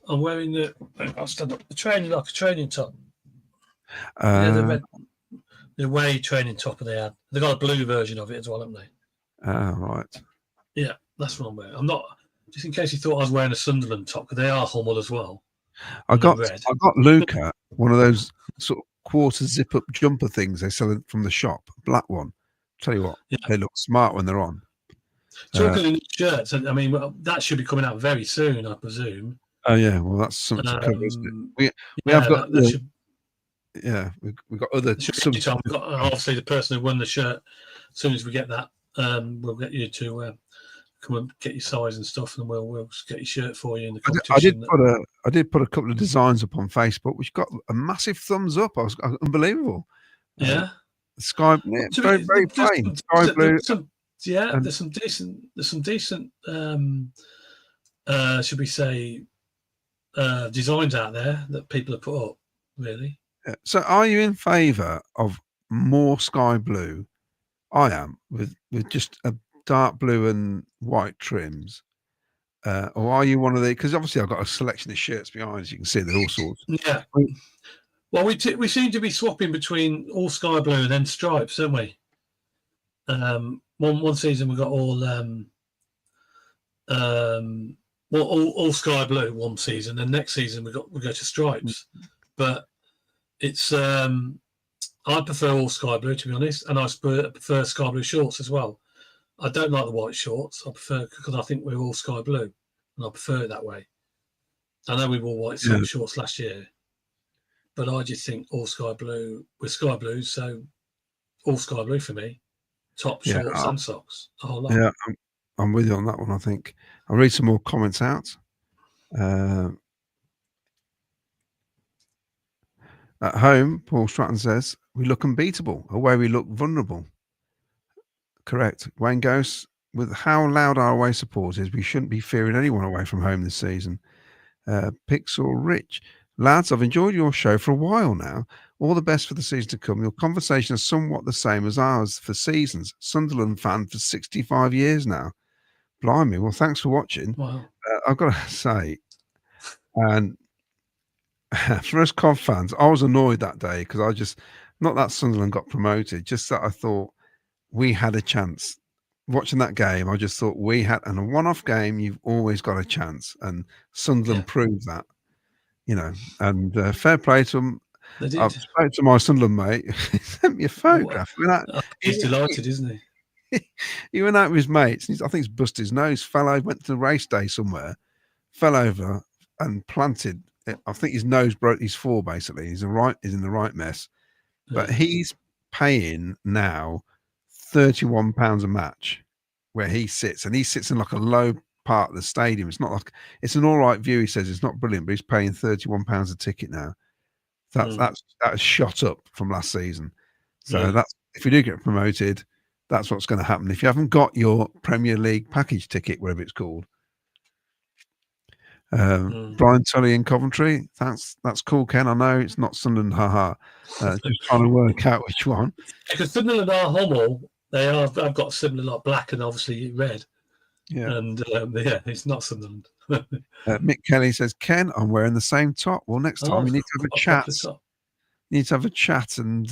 I'm wearing I'll stand up. The training, like a training top. The away training top they had. They got a blue version of it as well, haven't they? Right. Yeah, that's what I'm wearing. I'm not, just in case you thought I was wearing a Sunderland top, because they are Hummel as well. I got Luca one of those sort of quarter zip up jumper things they sell from the shop, black one. Tell you what, they look smart when they're on. Talking of shirts, I mean, that should be coming out very soon, I presume. Oh yeah, well that's something to cover, isn't it? We have got we've got other. We've got obviously the person who won the shirt. As soon as we get that, we'll get you to come and get your size and stuff, and we'll get your shirt for you in the competition. I did put a couple of designs up on Facebook, which got a massive thumbs up. I was unbelievable. Yeah, sky, very plain sky blue. There's some decent. Should we say designs out there that people have put up? Really. Yeah. So, are you in favour of more sky blue? I am with just a dark blue and white trims, or are you one of the? Because obviously I've got a selection of shirts behind, as you can see, they're all sorts. Yeah. Well, we seem to be swapping between all sky blue and then stripes, don't we? One season we got all sky blue one season, and next season we go to stripes. But it's I prefer all sky blue, to be honest, and I prefer sky blue shorts as well. I don't like the white shorts. I prefer, because I think we're all sky blue, and I prefer it that way. I know we wore white shorts last year, but I just think all sky blue. We're sky blue, so all sky blue for me. Top, shorts, and socks. A whole lot. Yeah, I'm with you on that one. I think I'll read some more comments out. At home, Paul Stratton says, we look unbeatable. Away, we look vulnerable. Correct. Wayne Ghost, with how loud our away support is, we shouldn't be fearing anyone away from home this season. Pixel Rich. Lads, I've enjoyed your show for a while now. All the best for the season to come. Your conversation is somewhat the same as ours for seasons. Sunderland fan for 65 years now. Blimey. Well, thanks for watching. Wow. I've got to say, and for us Cov fans, I was annoyed that day because not that Sunderland got promoted, just that I thought we had a chance. Watching that game, I just thought we had, and a one-off game, you've always got a chance, and Sunderland proved that, and fair play to them. I spoke to my Sunderland mate. He sent me a photograph. He's delighted, isn't he? He went out with his mates, and I think he's busted his nose, went to the race day somewhere, fell over and planted. I think his nose broke his fall, basically. He's in the right mess. But he's paying now £31 a match where he sits, and he sits in like a low part of the stadium. It's not like, it's an all right view. He says it's not brilliant, but he's paying £31 a ticket now. That has shot up from last season. So that's, if we do get promoted, that's what's going to happen. If you haven't got your Premier League package ticket, whatever it's called. Brian Tully in Coventry. That's cool, Ken. I know it's not Sunderland, haha. Just trying to work out which one. Because Sunderland are Hummel. I've got similar, like black and obviously red. Yeah. And it's not Sunderland. Mick Kelly says, Ken, I'm wearing the same top. Well, next time you need to have a chat. You need to have a chat and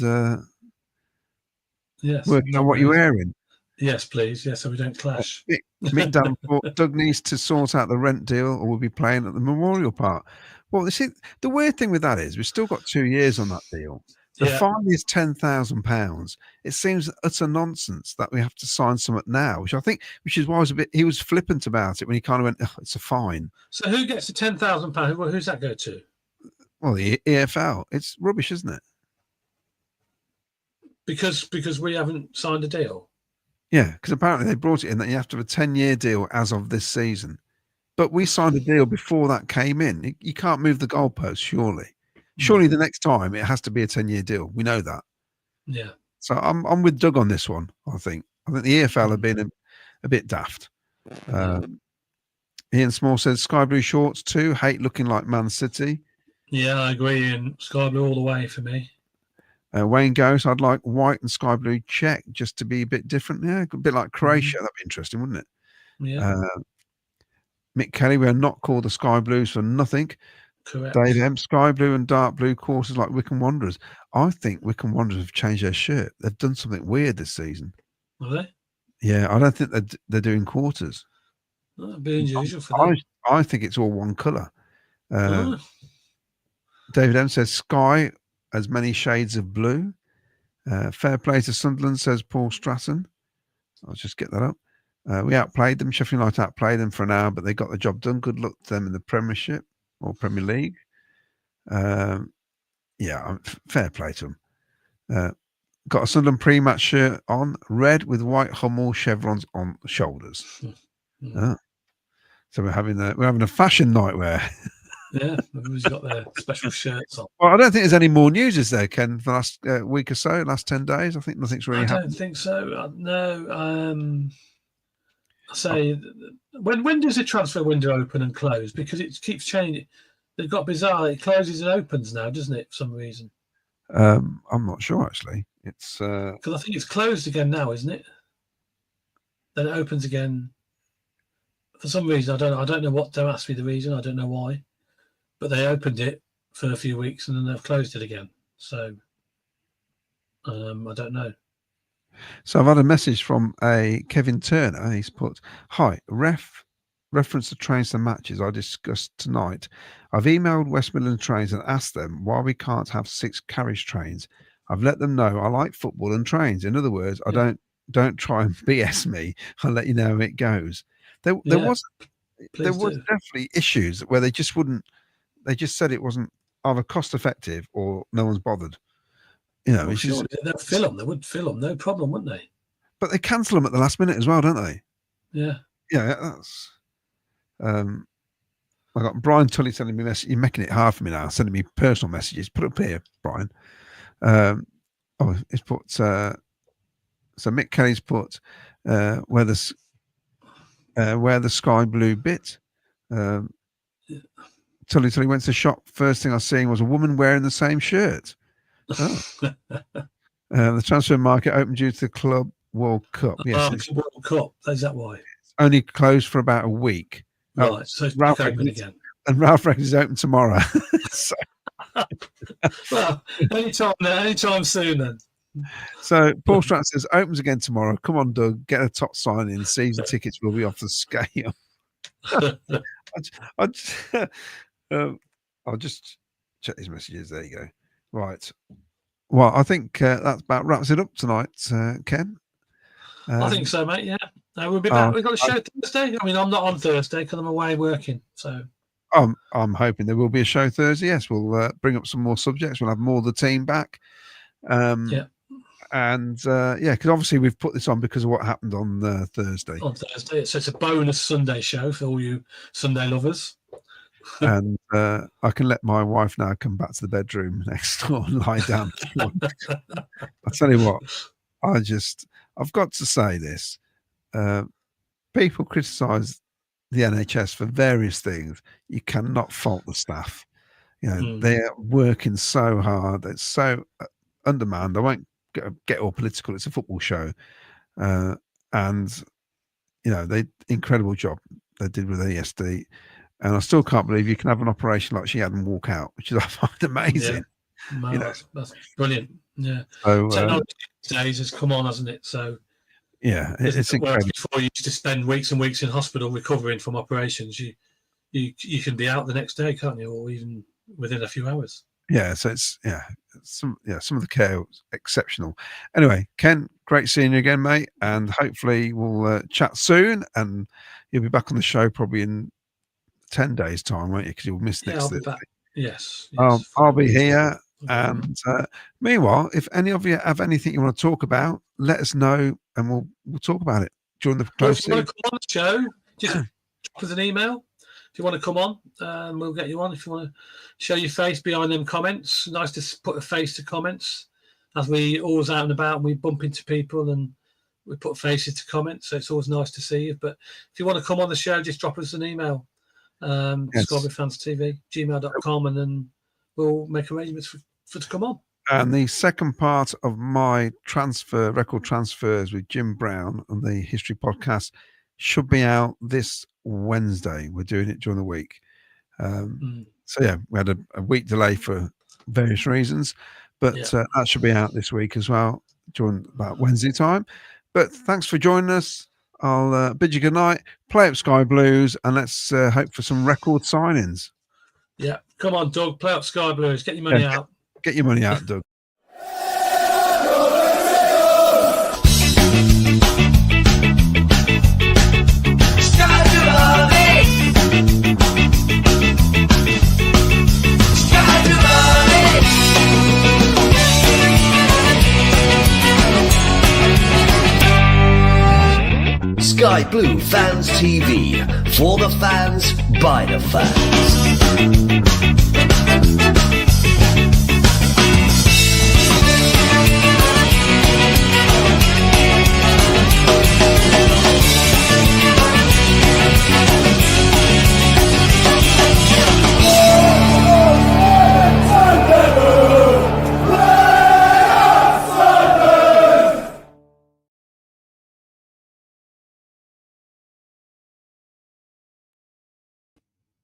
work out what you're wearing. Yes, please. Yes, so we don't clash. Mick Davenport, Doug needs to sort out the rent deal or we'll be playing at the Memorial Park. Well, the weird thing with that is we've still got 2 years on that deal. The fine is £10,000. It seems utter nonsense that we have to sign something now, which is why he was flippant about it when he kind of went, oh, it's a fine. So who gets the £10,000? Well, who's that go to? Well, the EFL. It's rubbish, isn't it? Because we haven't signed a deal. Yeah, because apparently they brought it in that you have to have a 10-year deal as of this season. But we signed a deal before that came in. You can't move the goalpost, surely. Surely the next time it has to be a 10-year deal. We know that. Yeah. So I'm with Doug on this one, I think. I think the EFL have been a bit daft. Ian Small says, Sky Blue shorts too. Hate looking like Man City. Yeah, I agree. And sky blue all the way for me. Wayne goes, I'd like white and sky blue check just to be a bit different. Yeah, a bit like Croatia. That'd be interesting, wouldn't it? Yeah, Mick Kelly, we are not called the Sky Blues for nothing. correct. Dave M, sky blue and dark blue quarters like Wycombe Wanderers. I think Wycombe Wanderers have changed their shirt. They've done something weird this season. Are they? Yeah, I don't think they're doing quarters. That'd be unusual for them. I think it's all one colour. Oh, David M says sky as many shades of blue. Fair play to Sunderland, says Paul Stratton. I'll just get that up. We outplayed them. Sheffield United outplayed them for an hour, but they got the job done. Good luck to them in the Premiership or Premier League. Yeah, fair play to them. Got a Sunderland pre-match shirt on, red with white Hummel chevrons on the shoulders. So we're having a fashion nightwear. Yeah, everybody's got their special shirts on. Well, I don't think there's any more news, is there, Ken, for the last week or so, last 10 days? I think nothing's really happened. I don't think so. No. I say, when does the transfer window open and close? Because it keeps changing. They've got bizarre. It closes and opens now, doesn't it, for some reason? I'm not sure, actually. It's because I think it's closed again now, isn't it? Then it opens again. For some reason, I don't know what. Don't ask me the reason. I don't know why. But they opened it for a few weeks and then they've closed it again. So I don't know. So I've had a message from a Kevin Turner. He's put, "Hi, reference to trains and matches I discussed tonight. I've emailed West Midland Trains and asked them why we can't have 6 carriage trains. I've let them know I like football and trains. In other words, I don't try and BS me. I'll let you know how it goes." There was definitely issues where they just wouldn't. They just said it wasn't either cost effective or no one's bothered. You know, sure, they'll fill them. They would fill them, no problem, wouldn't they? But they cancel them at the last minute as well, don't they? Yeah. Yeah, that's. I got Brian Tully sending me messages. You're making it hard for me now, sending me personal messages. Put up here, Brian. It's put. So Mick Kelly's put where the sky blue bit. Tully went to the shop. First thing I was seeing was a woman wearing the same shirt. Oh. The transfer market opened due to the Club World Cup. Yes, World Cup. Is that why? It's only closed for about a week. Right. So it's Ralph again. And Ralph Records is open tomorrow. So. Well, anytime soon then. So Paul Stratton says opens again tomorrow. Come on, Doug, get a top sign in. Season tickets will be off the scale. I'll just check these messages. There you go. Right. Well, I think that about wraps it up tonight, Ken. I think so, mate. Yeah. We'll be back. We've got a show Thursday. I mean, I'm not on Thursday because I'm away working. So I'm hoping there will be a show Thursday. Yes, we'll bring up some more subjects. We'll have more of the team back. Yeah. And because obviously we've put this on because of what happened on Thursday. On Thursday, so it's a bonus Sunday show for all you Sunday lovers. And I can let my wife now come back to the bedroom next door and lie down. I tell you what, I've got to say this. People criticise the NHS for various things. You cannot fault the staff. You know, they're working so hard. It's so undermanned. I won't get all political. It's a football show. And, you know, incredible job they did with ESD. And I still can't believe you can have an operation like she had and walk out, which I find amazing. Yeah. No, that's brilliant. Yeah. So, technology these days has come on, hasn't it? So yeah, it's incredible. Before you used to spend weeks and weeks in hospital recovering from operations, you can be out the next day, can't you? Or even within a few hours. Yeah, so some of the care was exceptional. Anyway, Ken, great seeing you again, mate, and hopefully we'll chat soon, and you'll be back on the show probably in 10 days' time, won't you? Because you'll miss next Thursday. Yes. I'll be here. And meanwhile, if any of you have anything you want to talk about, let us know, and we'll talk about it during the close. If you want to come on the show, just drop us an email. If you want to come on, we'll get you on. If you want to show your face behind them comments, nice to put a face to comments. As we always out and about, and we bump into people and we put faces to comments, so it's always nice to see you. But if you want to come on the show, just drop us an email. Scorby Fans TV, gmail.com, and then we'll make arrangements for to come on. And the second part of my record transfers with Jim Brown on the History Podcast should be out this Wednesday. We're doing it during the week. So yeah, we had a week delay for various reasons, but that should be out this week as well during about Wednesday time. But thanks for joining us. I'll bid you good night. Play up Sky Blues, and let's hope for some record signings. Yeah, come on, Doug. Play up Sky Blues. Get your money out. Get your money out, Doug. Sky Blue Fans TV, for the fans, by the fans.